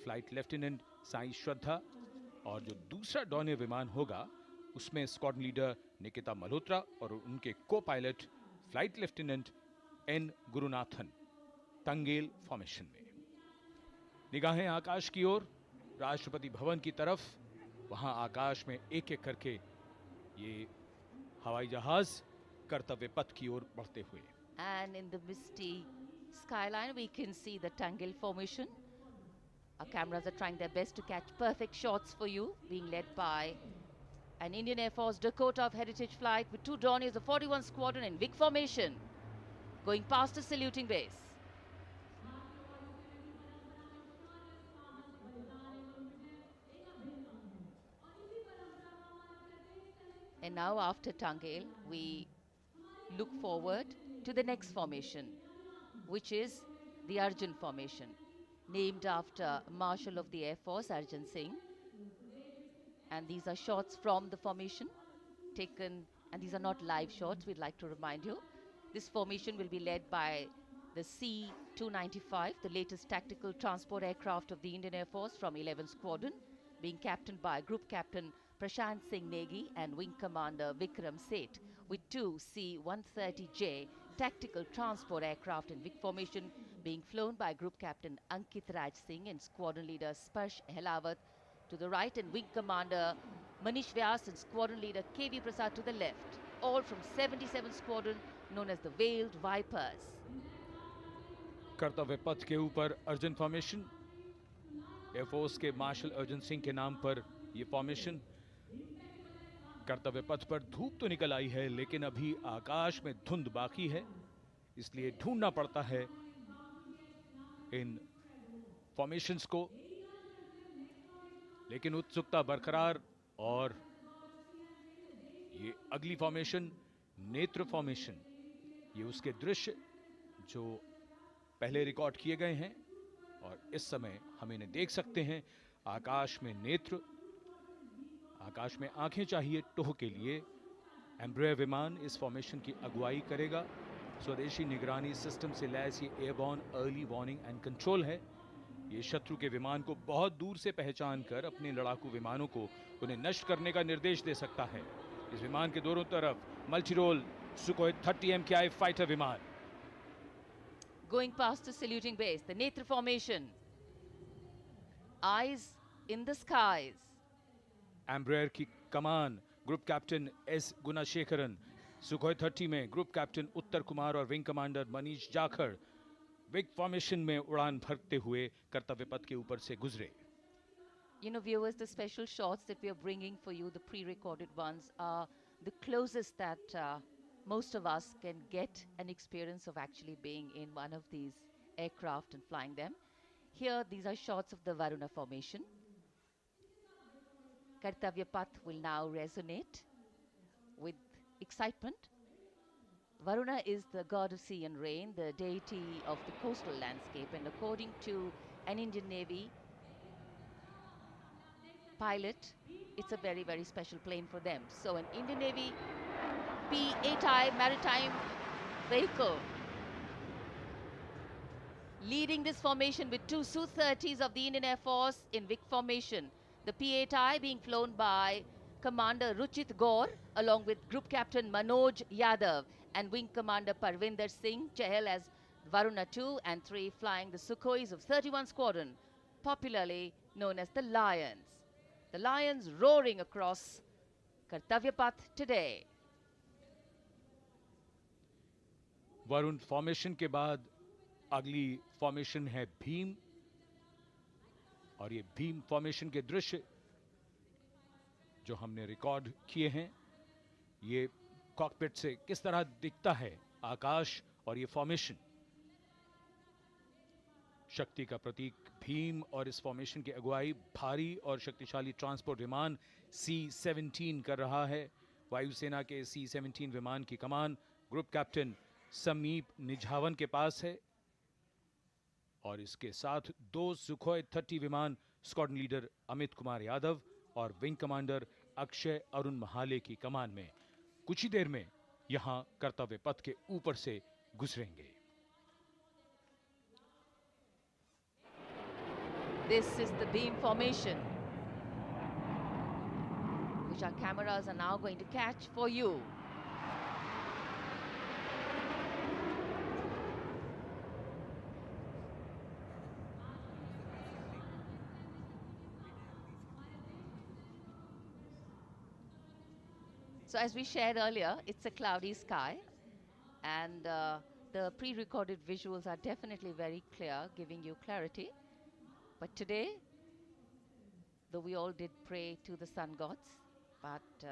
फ्लाइट लेफ्टिनेंट साई श्रद्धा, और जो दूसरा डॉनियर विमान होगा उसमें स्क्वाड्रन लीडर निकिता मल्होत्रा और उनके को pilot flight lieutenant N Gurunathan. Tangail formation में निगाहें आकाश की ओर, राष्ट्रपति भवन की तरफ। वहां आकाश में एक एक करके ये हवाई जहाज कर्तव्य पथ की ओर बढ़ते हुए। And in the misty skyline, we can see the Tangle formation. Our cameras are trying their best to catch perfect shots for you, being led by an Indian Air Force Dakota of Heritage Flight with 2 Dorniers of 41 Squadron in Vic formation, going past the saluting base. And now after Tangle, we look forward to the next formation, which is the Arjun formation, named after Marshal of the Air Force Arjun Singh. And these are shots from the formation taken, and these are not live shots, we'd like to remind you. This formation will be led by the C-295, the latest tactical transport aircraft of the Indian Air Force from 11th Squadron, being captained by Group Captain Prashant Singh Negi and Wing Commander Vikram Seth, with 2 C-130J tactical transport aircraft in Vic formation being flown by Group Captain Ankit Raj Singh and Squadron Leader Sparsh Helawat to the right, and Wing Commander Manish Vyas and Squadron Leader KV Prasad to the left, all from 77th Squadron, known as the Veiled Vipers. कर्तव्य पथ के ऊपर Arjun formation, air force के martial Arjun Singh के नाम पर यह formation. कर्तव्य पथ पर धूप तो निकल आई है, लेकिन अभी आकाश में धुंध बाकी है, इसलिए ढूंढना पड़ता है इन फॉर्मेशंस को। लेकिन उत्सुकता बरकरार, और ये अगली फॉर्मेशन नेत्र फॉर्मेशन, ये उसके दृश्य जो पहले रिकॉर्ड किए गए हैं और इस समय हम इन्हें देख सकते हैं। आकाश में नेत्र, आकाश में आंखें चाहिए टोह के लिए। एम्ब्रेयर विमान इस फॉर्मेशन की अगुवाई करेगा। स्वदेशी निगरानी सिस्टम से लैस ये airborne early warning and control है। ये शत्रु के विमान को बहुत दूर से पहचान कर अपने लड़ाकू विमानों को उन्हें नष्ट करने का निर्देश दे सकता है। इस विमान के दोनों तरफ मल्टीरोल सुखोई 30 MKI फाइटर विमान। Going past the saluting base, the Netra formation. Eyes in the skies. Embraer की कमान group captain S Gunasekaran, Sukhoi 30 में ग्रुप कैप्टन उत्तर कुमार और wing commander Manish Jakhar vic formation में उड़ान भरते हुए कर्तव्य पथ के ऊपर से गुजरे। You know, viewers, the special shots that we are bringing for you, the pre-recorded ones, are the closest that most of us can get an experience of actually being in one of these aircraft and flying them. Here, these are shots of the Varuna formation. Kartavya Path will now resonate with excitement. Varuna is the god of sea and rain, the deity of the coastal landscape, and according to an Indian Navy pilot, it's a very, very special plane for them. So an Indian Navy P-8I maritime vehicle leading this formation with 2 Su-30s of the Indian Air Force in Vic formation. The P-8I being flown by Commander Ruchit Gaur along with Group Captain Manoj Yadav and Wing Commander Parvinder Singh Chahal as Varuna 2 and 3 flying the Sukhois of 31 Squadron, popularly known as the Lions. The Lions roaring across Kartavya Path today. Varun formation के बाद अगली formation है भीम, और ये Bhim formation के दृश्य जो हमने रिकॉर्ड किए हैं, ये कॉकपिट से किस तरह दिखता है आकाश और ये फॉर्मेशन। शक्ति का प्रतीक भीम और इस फॉर्मेशन की अगुवाई भारी और शक्तिशाली ट्रांसपोर्ट विमान C-17 कर रहा है। वायुसेना के C-17 विमान की कमान ग्रुप कैप्टन समीप निझावन के पास है और इसके साथ 2 सुखोई 30 विमान स्क्वाड्रन लीडर अमित कुमार यादव और विंग कमांडर अक्षय अरुण महाले की कमान में कुछ ही देर में यहां कर्तव्य पथ के ऊपर से गुजरेंगे। This is the beam formation, which our cameras are now going to catch for you. So as we shared earlier, it's a cloudy sky, and the pre-recorded visuals are definitely very clear, giving you clarity. But today, though we all did pray to the sun gods, but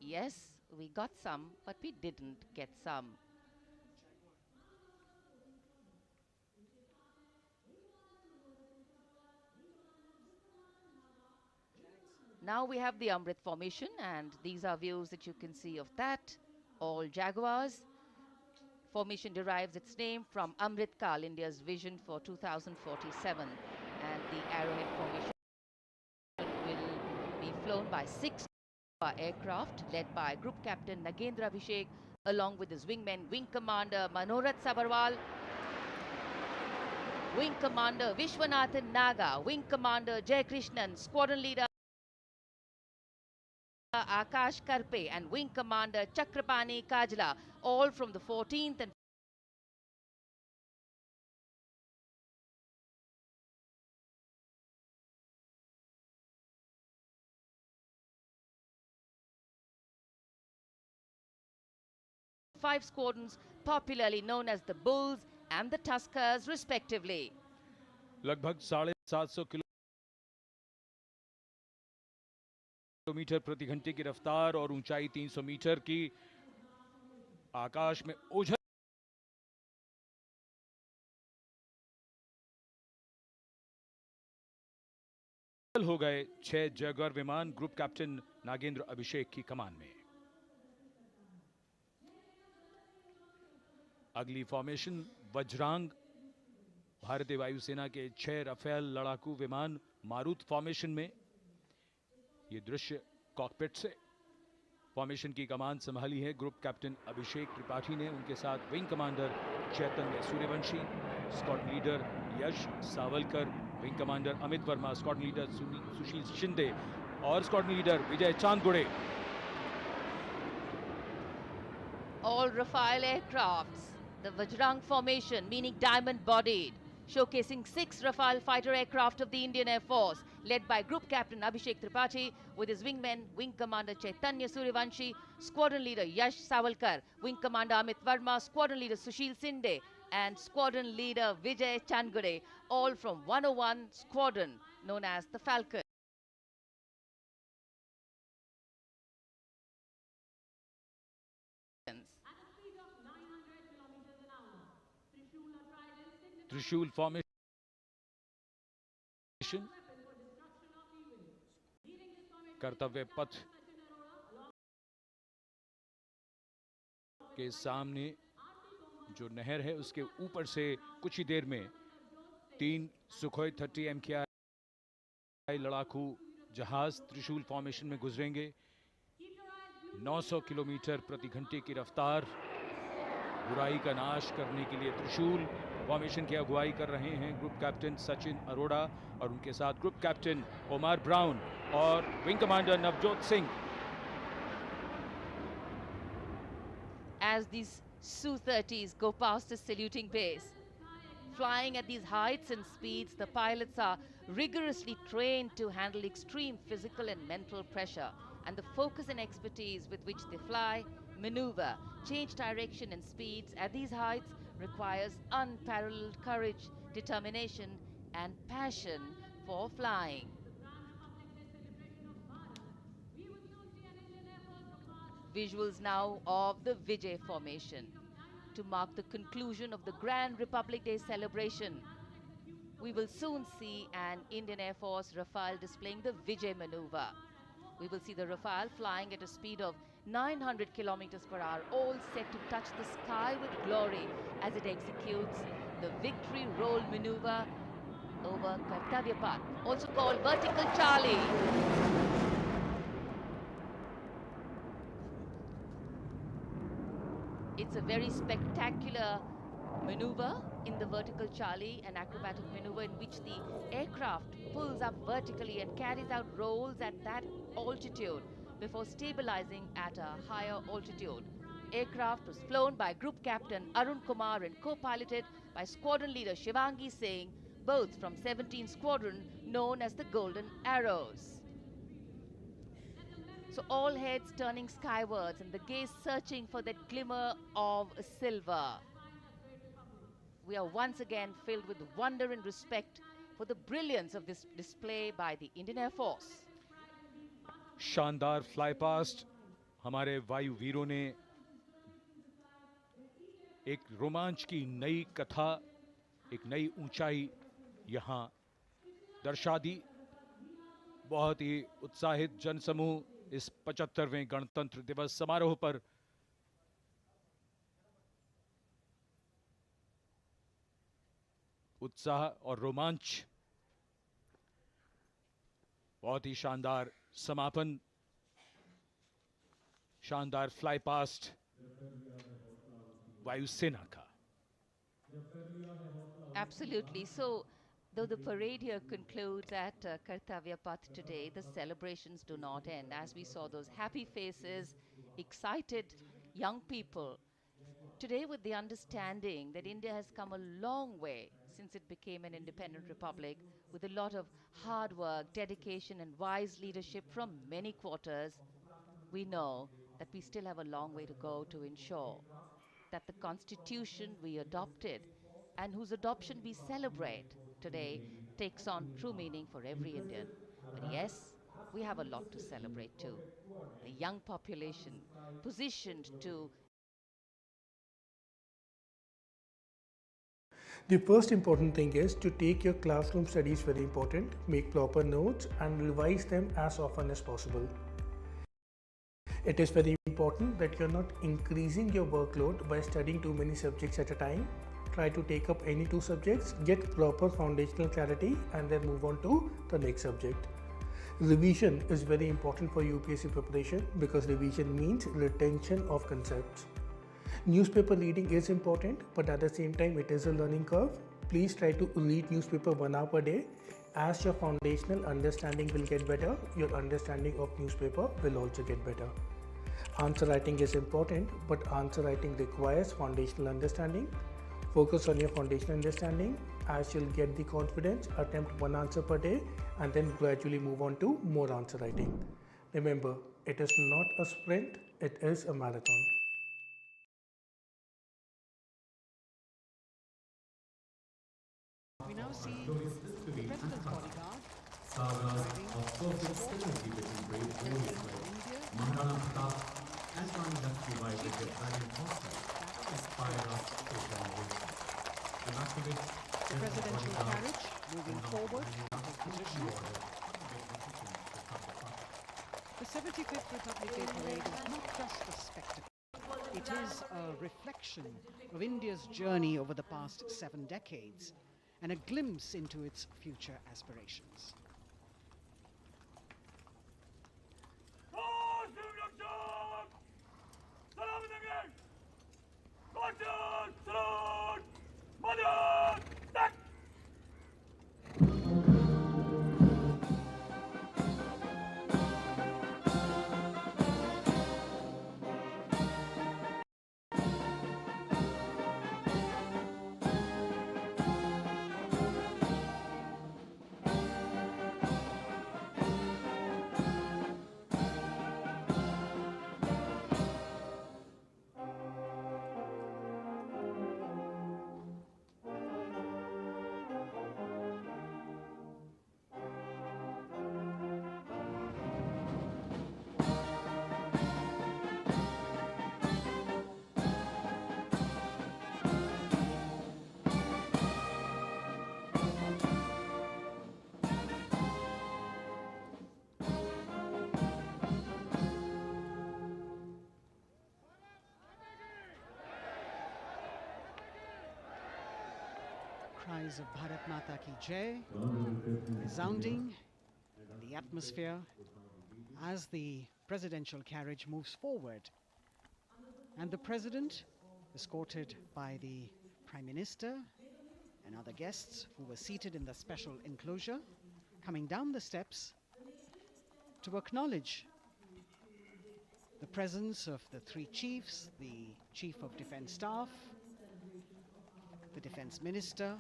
yes, we got some, but we didn't get some. Now we have the Amrit formation, and these are views that you can see of that. All Jaguars. Formation derives its name from Amrit Kal, India's vision for 2047. And the Arrowhead formation will be flown by 6 aircraft led by Group Captain Nagendra Abhishek along with his wingmen, Wing Commander Manorat Sabarwal, Wing Commander Vishwanathan Naga, Wing Commander Jay Krishnan, Squadron Leader Akash Karpe and Wing Commander Chakrapani Kajla, all from the 14th and five squadrons, popularly known as the Bulls and the Tuskers, respectively. लगभग 750 kilometre प्रति घंटे की रफ्तार और ऊंचाई 300 metre की, आकाश में ओझल हो गए 6 जैगुआर विमान ग्रुप कैप्टन नागेंद्र अभिषेक की कमान में। अगली फॉर्मेशन वज्रांग, भारतीय वायुसेना के 6 राफेल लड़ाकू विमान मारुत फॉर्मेशन में। ये दृश्य कॉकपिट से। फॉर्मेशन की कमान संभाली है ग्रुप कैप्टन अभिषेक त्रिपाठी ने, उनके साथ wing commander Chaitanya Suryavanshi, squadron leader Yash Savalkar, wing commander Amit Verma, squadron leader Sushil Shinde और squadron leader Vijay Chandgude. All Rafale aircrafts, the Vajrang formation, meaning diamond-bodied, showcasing 6 Rafale fighter aircraft of the Indian Air Force, led by Group Captain Abhishek Tripathi with his wingmen, Wing Commander Chaitanya Suryavanshi, Squadron Leader Yash Savalkar, Wing Commander Amit Verma, Squadron Leader Sushil Sinde, and Squadron Leader Vijay Chandgade, all from 101 Squadron, known as the Falcon. त्रिशूल formation कर्तव्य पथ के सामने जो नहर है उसके ऊपर से कुछ ही देर में 3 सुखोई 30 MKI लड़ाकू जहाज त्रिशूल फॉर्मेशन में गुजरेंगे। 900 किलोमीटर प्रति घंटे की रफ्तार, बुराई का नाश करने के लिए त्रिशूल फॉर्मेशन की अगुवाई कर रहे हैं ग्रुप कैप्टन सचिन अरोड़ा और उनके साथ ग्रुप कैप्टन ओमार ब्राउन और wing commander Navjot Singh. As these Su-30s go past the saluting base, flying at these heights and speeds, the pilots are rigorously trained to handle extreme physical and mental pressure, and the focus and expertise with which they fly, maneuver, change direction and speeds at these heights requires unparalleled courage, determination and passion for flying. Visuals now of the Vijay formation to mark the conclusion of the Grand Republic Day celebration. we will soon see an Indian Air Force Rafale displaying the Vijay maneuver. We will see the Rafale flying at a speed of 900 kilometers per hour, all set to touch the sky with glory as it executes the victory roll maneuver over Kartavya Path, also called Vertical Charlie. It's a very spectacular maneuver in the Vertical Charlie, an acrobatic maneuver in which the aircraft pulls up vertically and carries out rolls at that altitude before stabilizing at a higher altitude. Aircraft was flown by Group Captain Arun Kumar and co-piloted by Squadron Leader Shivangi Singh, both from 17th Squadron known as the Golden Arrows. So all heads turning skywards and the gaze searching for that glimmer of silver. We are once again filled with wonder and respect for the brilliance of this display by the Indian Air Force. शानदार fly past हमारे वायु वीरों ने एक रोमांच की नई कथा, एक नई ऊंचाई यहां दर्शा दी। बहुत ही उत्साहित जनसमूह इस 75वें गणतंत्र दिवस समारोह पर उत्साह और रोमांच, बहुत ही शानदार समापन, शानदार फ्लाई पास्ट वायुसेना का। Absolutely. So, though the parade here concludes at Kartavya Path today, the celebrations do not end. As we saw those happy faces, excited young people, today with the understanding that India has come a long way since it became an independent republic, with a lot of hard work, dedication and wise leadership from many quarters, we know that we still have a long way to go to ensure that the constitution we adopted and whose adoption we celebrate today takes on true meaning for every Indian. But yes, we have a lot to celebrate too. The young population positioned to. The first important thing is to take your classroom studies very important, make proper notes and revise them as often as possible. It is very important that you're not increasing your workload by studying too many subjects at a time. Try to take up any 2 subjects, get proper foundational clarity and then move on to the next subject. Revision is very important for UPSC preparation because revision means retention of concepts. Newspaper reading is important, but at the same time it is a learning curve. Please try to read newspaper 1 hour per day. As your foundational understanding will get better, your understanding of newspaper will also get better. Answer writing is important, but answer writing requires foundational understanding. Focus on your foundational understanding. As you'll get the confidence, attempt 1 answer per day and then gradually move on to more answer writing. Remember, it is not a sprint, it is a marathon. We now see the President's bodyguard sagas of perfect synergy between brave warriors like Maharana Pratap and Rani Lakshmibai with their Dragon Foster inspire us to generate. the presidential carriage moving forward from his position. The 75th Republic Day parade is not just a spectacle. It is a reflection of India's journey over the past 7 decades and a glimpse into its future aspirations. cries of Bharat Mata Ki Jai resounding in the atmosphere as the presidential carriage moves forward. And the president, escorted by the Prime Minister and other guests who were seated in the special enclosure, coming down the steps to acknowledge the presence of the three chiefs, the Chief of Defense Staff, the Defense Minister,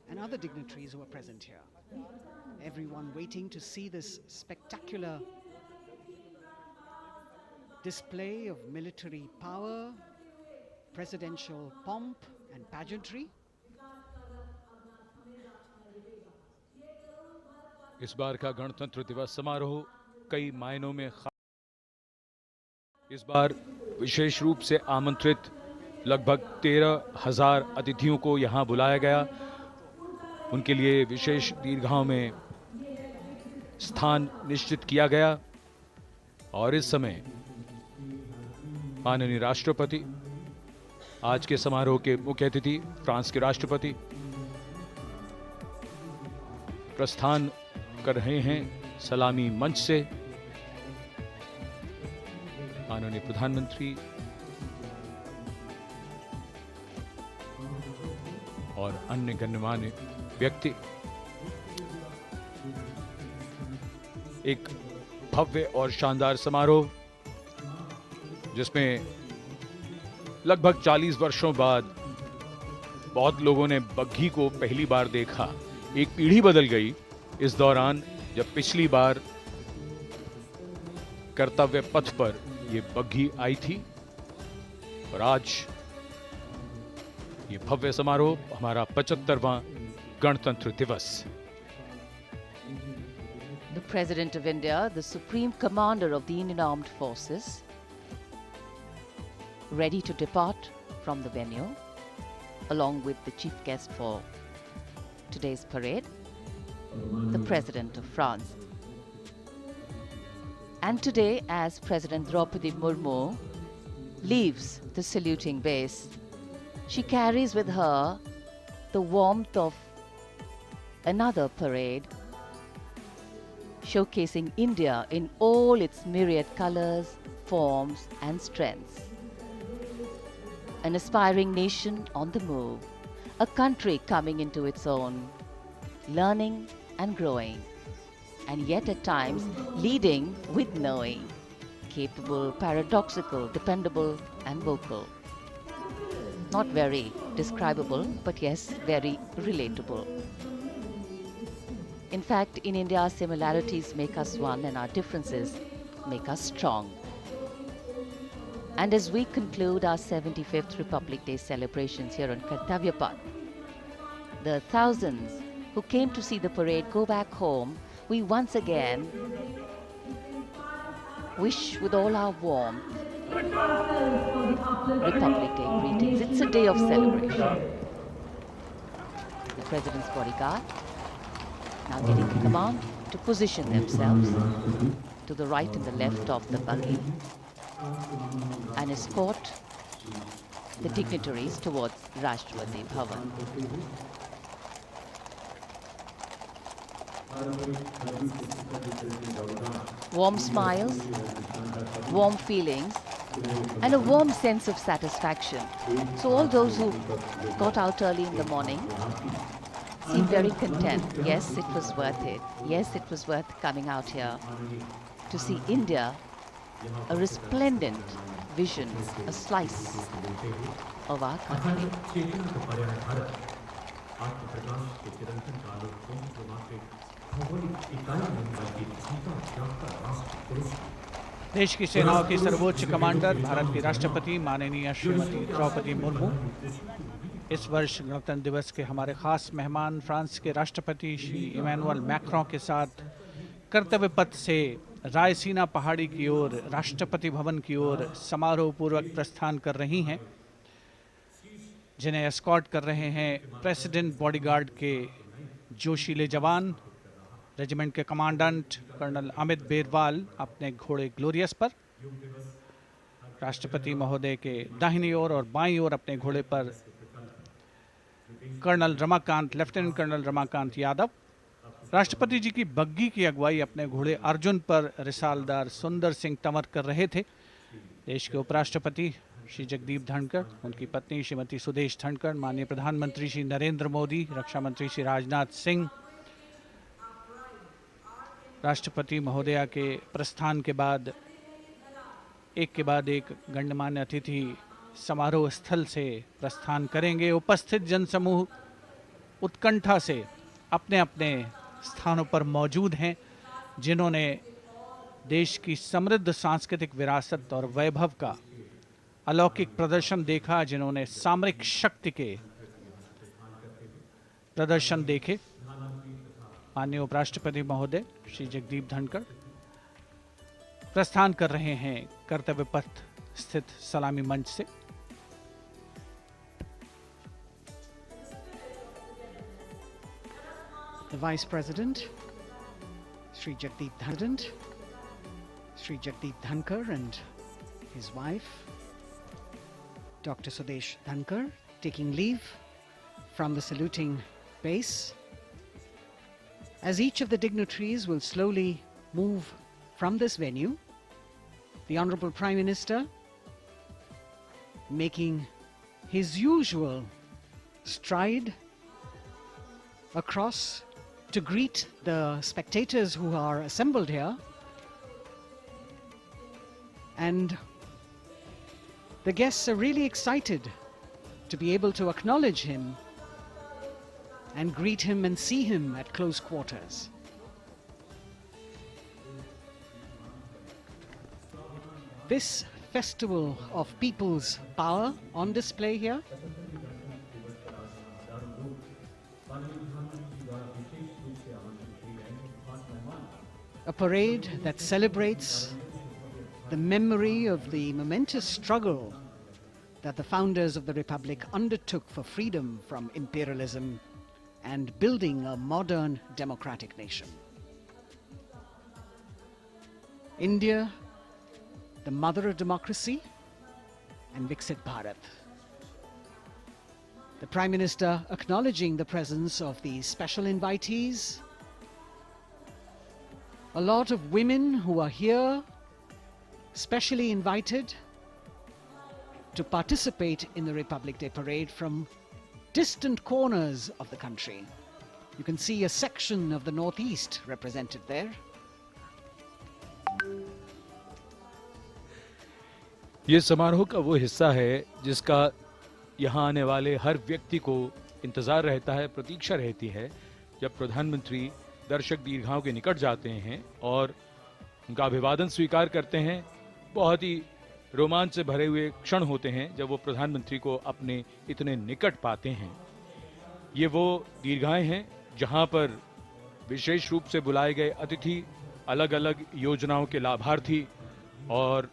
and other dignitaries who are present here. Everyone waiting to see this spectacular display of military power, presidential pomp and pageantry. इस बार का गणतंत्र दिवस समारोह कई मायनों में इस बार विशेष रूप से आमंत्रित लगभग 13,000 अतिथियों को यहां बुलाया गया। उनके लिए विशेष दीर्घाओं में स्थान निश्चित किया गया और इस समय माननीय राष्ट्रपति, आज के समारोह के मुख्य अतिथि फ्रांस के राष्ट्रपति, प्रस्थान कर रहे हैं सलामी मंच से। माननीय प्रधानमंत्री और अन्य गण्यमान्य व्यक्ति एक भव्य और शानदार समारोह जिसमें लगभग 40 वर्षों बाद बहुत लोगों ने बग्घी को पहली बार देखा। एक पीढ़ी बदल गई इस दौरान जब पिछली बार कर्तव्य पथ पर ये बग्घी आई थी और आज ये भव्य समारोह हमारा 75वां गणतंत्र दिवस। The President of India, the Supreme Commander of the Indian Armed Forces, ready to depart from the venue, along with the chief guest for today's parade, the President of France. And today, as President Draupadi Murmu leaves the saluting base, she carries with her the warmth of another parade, showcasing India in all its myriad colors, forms and strengths. An aspiring nation on the move, a country coming into its own, learning and growing, and yet at times leading with knowing, capable, paradoxical, dependable and vocal. Not very describable, but yes, very relatable. In fact, in India, similarities make us one and our differences make us strong. And as we conclude our 75th Republic Day celebrations here on Kartavya Path, the thousands who came to see the parade go back home, we once again wish with all our warmth Republic Day greetings. It's a day of celebration. The President's bodyguard now getting the command to position themselves to the right and the left of the buggy and escort the dignitaries towards Rashtrapati Bhavan. Warm smiles, warm feelings, and a warm sense of satisfaction. So all those who got out early in the morning seem very content. Yes, it was worth it. Yes, it was worth coming out here to see India, a resplendent vision, a slice of our country. देश की सेनाओं की सर्वोच्च commander Bharat की राष्ट्रपति माननीय श्रीमती द्रौपदी मुर्मू इस वर्ष गणतंत्र दिवस के हमारे खास मेहमान फ्रांस के राष्ट्रपति श्री इमैनुअल मैक्रों के साथ कर्तव्य पथ से रायसीना पहाड़ी की ओर राष्ट्रपति भवन की ओर समारोह पूर्वक प्रस्थान कर रही हैं, जिन्हें एस्कॉर्ट कर रहे हैं प्रेसिडेंट बॉडीगार्ड के जोशीले जवान, रेजिमेंट के कमांडेंट कर्नल अमित बेरवाल अपने घोड़े ग्लोरियस पर। राष्ट्रपति महोदय के दाहिनी ओर और बाईं ओर अपने घोड़े पर colonel Ramakant, lieutenant colonel Ramakant Yadav. राष्ट्रपति जी की बग्गी की अगुवाई अपने घोड़े अर्जुन पर रिसालदार सुंदर सिंह तंवर कर रहे थे। देश के उपराष्ट्रपति श्री जगदीप धनखड़, उनकी पत्नी श्रीमती सुदेश धनखड़, माननीय प्रधानमंत्री श्री नरेंद्र मोदी, रक्षा मंत्री श्री राजनाथ सिंह, राष्ट्रपति महोदया के प्रस्थान के बाद एक के बाद एक गणमान्य अतिथि समारोह स्थल से प्रस्थान करेंगे। उपस्थित जनसमूह उत्कंठा से अपने अपने स्थानों पर मौजूद हैं, जिन्होंने देश की समृद्ध सांस्कृतिक विरासत और वैभव का अलौकिक प्रदर्शन देखा, जिन्होंने सामरिक शक्ति के प्रदर्शन देखे। माननीय उपराष्ट्रपति महोदय श्री जगदीप धनखड़ प्रस्थान कर रहे हैं कर्तव्य पथ स्थित सलामी मंच से। The Vice President, Sri Jagdeep Dhankar and his wife, Dr. Sudesh Dhankar, taking leave from the saluting base. As each of the dignitaries will slowly move from this venue, the Honorable Prime Minister making his usual stride across to greet the spectators who are assembled here, and the guests are really excited to be able to acknowledge him and greet him and see him at close quarters. This festival of people's power on display here a parade that celebrates the memory of the momentous struggle that the founders of the Republic undertook for freedom from imperialism and building a modern democratic nation. India, the mother of democracy, and Viksit Bharat. The Prime Minister acknowledging the presence of the special invitees, a lot of women who are here, specially invited to participate in the Republic Day Parade from distant corners of the country. You can see a section of the Northeast represented there. ये समारोह का वो हिस्सा है जिसका यहाँ आने वाले हर व्यक्ति को इंतजार रहता है, प्रतीक्षा रहती है, जब प्रधानमंत्री दर्शक दीर्घाओं के निकट जाते हैं और उनका अभिवादन स्वीकार करते हैं। बहुत ही रोमांच से भरे हुए क्षण होते हैं जब वो प्रधानमंत्री को अपने इतने निकट पाते हैं। ये वो दीर्घाएं हैं जहां पर विशेष रूप से बुलाए गए अतिथि, अलग अलग योजनाओं के लाभार्थी और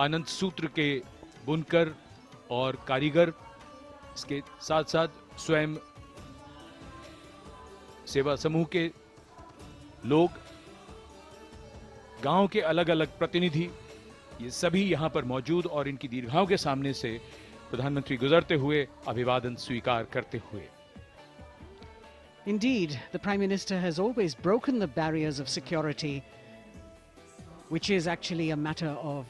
आनंद सूत्र के बुनकर और कारीगर, इसके साथ साथ स्वयं सेवा समूह के लोग, गांव के अलग अलग प्रतिनिधि, ये सभी यहां पर मौजूद और इनकी दीर्घाओं के सामने से प्रधानमंत्री गुजरते हुए अभिवादन स्वीकार करते हुए। Indeed, the Prime Minister has always broken the barriers of security, which is actually a matter of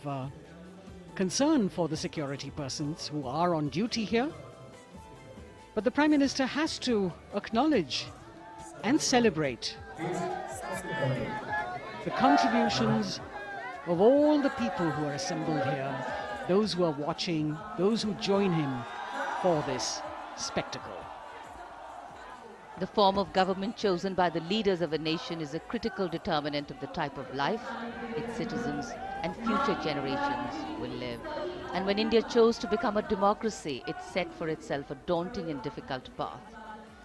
concern for the security persons who are on duty here. But the Prime Minister has to acknowledge and celebrate the contributions of all the people who are assembled here, those who are watching, those who join him for this spectacle. The form of government chosen by the leaders of a nation is a critical determinant of the type of life its citizens and future generations will live. And when India chose to become a democracy, it set for itself a daunting and difficult path.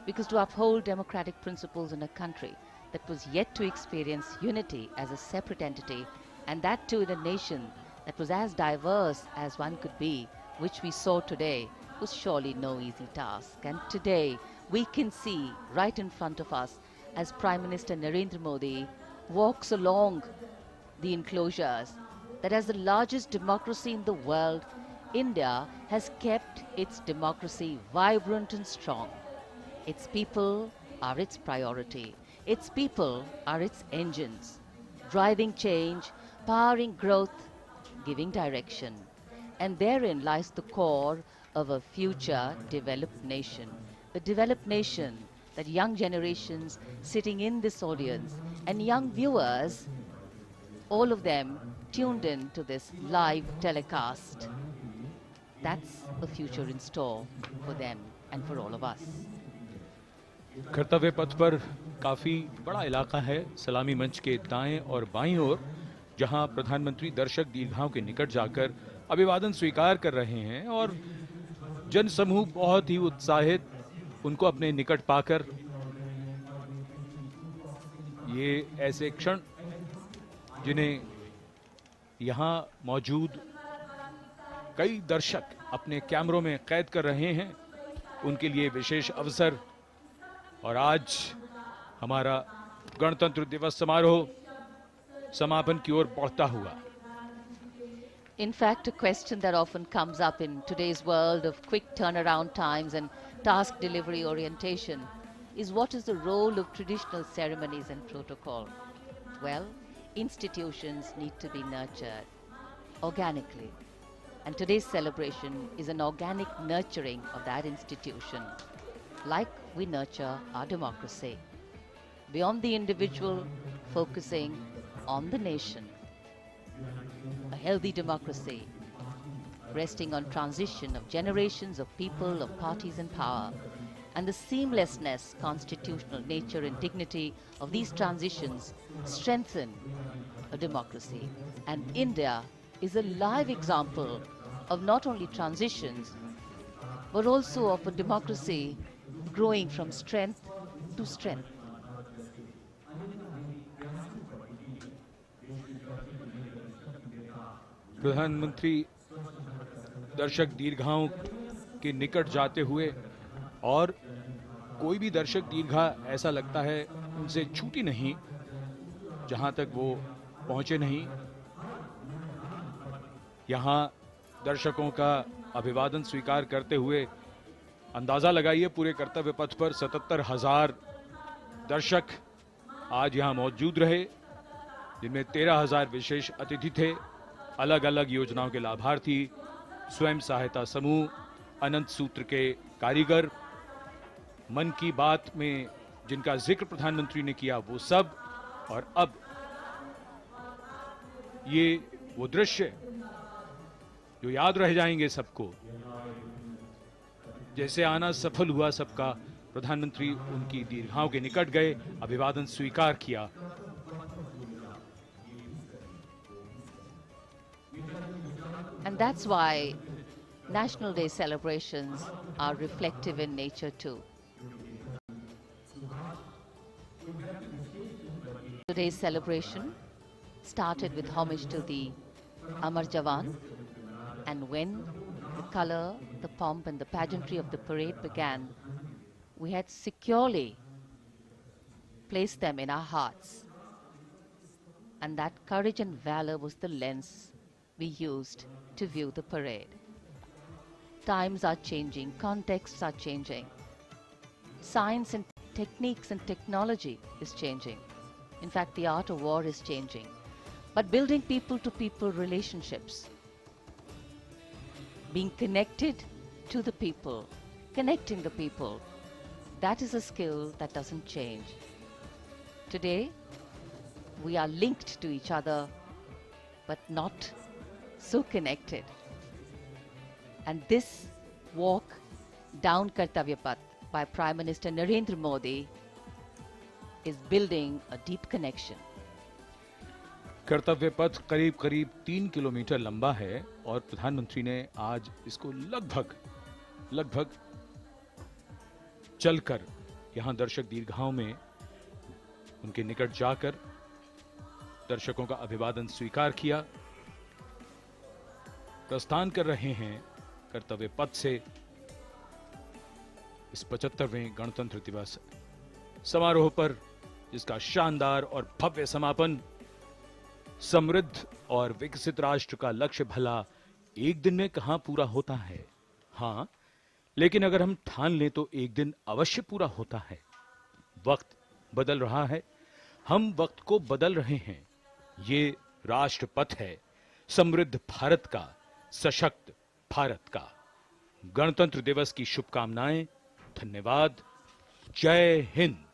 Because to uphold democratic principles in a country that was yet to experience unity as a separate entity, and that too in a nation that was as diverse as one could be, which we saw today, was surely no easy task. And today, we can see right in front of us as Prime Minister Narendra Modi walks along the enclosures that as the largest democracy in the world, India has kept its democracy vibrant and strong. Its people are its priority. Its people are its engines, driving change, powering growth, giving direction. And therein lies the core of a future developed nation. A developed nation that young generations sitting in this audience and young viewers, all of them tuned in to this live telecast. That's a future in store for them and for all of us. कर्तव्य पथ पर काफी बड़ा इलाका है, सलामी मंच के दाएं और बाईं ओर, जहां प्रधानमंत्री दर्शक दीर्घाओं के निकट जाकर अभिवादन स्वीकार कर रहे हैं और जनसमूह बहुत ही उत्साहित उनको अपने निकट पाकर। ये ऐसे क्षण जिन्हें यहां मौजूद कई दर्शक अपने कैमरों में कैद कर रहे हैं, उनके लिए विशेष अवसर। और आज हमारा गणतंत्र दिवस समारोह समापन की ओर बढ़ता हुआ। In fact, a question that often comes up in today's world of quick turnaround times and task delivery orientation is what is the role of traditional ceremonies and protocol? Well, institutions need to be nurtured organically. And today's celebration is an organic nurturing of that institution, like we nurture our democracy. Beyond the individual, focusing on the nation. A healthy democracy, resting on transition of generations of people, of parties and power, and the seamlessness, constitutional nature and dignity of these transitions strengthen a democracy. And India is a live example of not only transitions, but also of a democracy growing from strength to strength. प्रधानमंत्री दर्शक दीर्घाओं के निकट जाते हुए, और कोई भी दर्शक दीर्घा ऐसा लगता है उनसे छूटी नहीं जहां तक वो पहुंचे नहीं। यहां दर्शकों का अभिवादन स्वीकार करते हुए अंदाजा लगाइए, पूरे कर्तव्य पथ पर 77,000 दर्शक आज यहां मौजूद रहे, जिनमें 13,000 विशेष अतिथि थे, अलग अलग योजनाओं के लाभार्थी, स्वयं सहायता समूह, अनंत सूत्र के कारीगर, मन की बात में जिनका जिक्र प्रधानमंत्री ने किया वो सब। और अब ये वो दृश्य जो याद रह जाएंगे सबको, जैसे आना सफल हुआ सबका, प्रधानमंत्री उनकी दीर्घाओं के निकट गए, अभिवादन स्वीकार किया। And that's why National Day celebrations are reflective in nature too. Today's celebration started with homage to the Amar Jawan, and when the color, the pomp and the pageantry of the parade began, we had securely placed them in our hearts. And that courage and valor was the lens we used to view the parade. Times are changing, contexts are changing. Science and techniques and technology is changing. In fact, the art of war is changing. But building people-to-people relationships, being connected to the people, connecting the people, that is a skill that doesn't change. Today, we are linked to each other, but not so connected. And this walk down Kartavya Path by Prime Minister Narendra Modi is building a deep connection. कर्तव्य पथ करीब करीब 3 kilometre लंबा है और प्रधानमंत्री ने आज इसको लगभग चलकर यहां दर्शक दीर्घाओं में उनके निकट जाकर दर्शकों का अभिवादन स्वीकार किया। प्रस्थान कर रहे हैं कर्तव्य पथ से इस 75वें गणतंत्र दिवस समारोह पर, जिसका शानदार और भव्य समापन समृद्ध और विकसित राष्ट्र का लक्ष्य भला एक दिन में कहां पूरा होता है। हाँ, लेकिन अगर हम ठान लें तो एक दिन अवश्य पूरा होता है। वक्त बदल रहा है, हम वक्त को बदल रहे हैं। ये राष्ट्रपथ है समृद्ध भारत का, सशक्त भारत का। गणतंत्र दिवस की शुभकामनाएं। धन्यवाद। जय हिंद।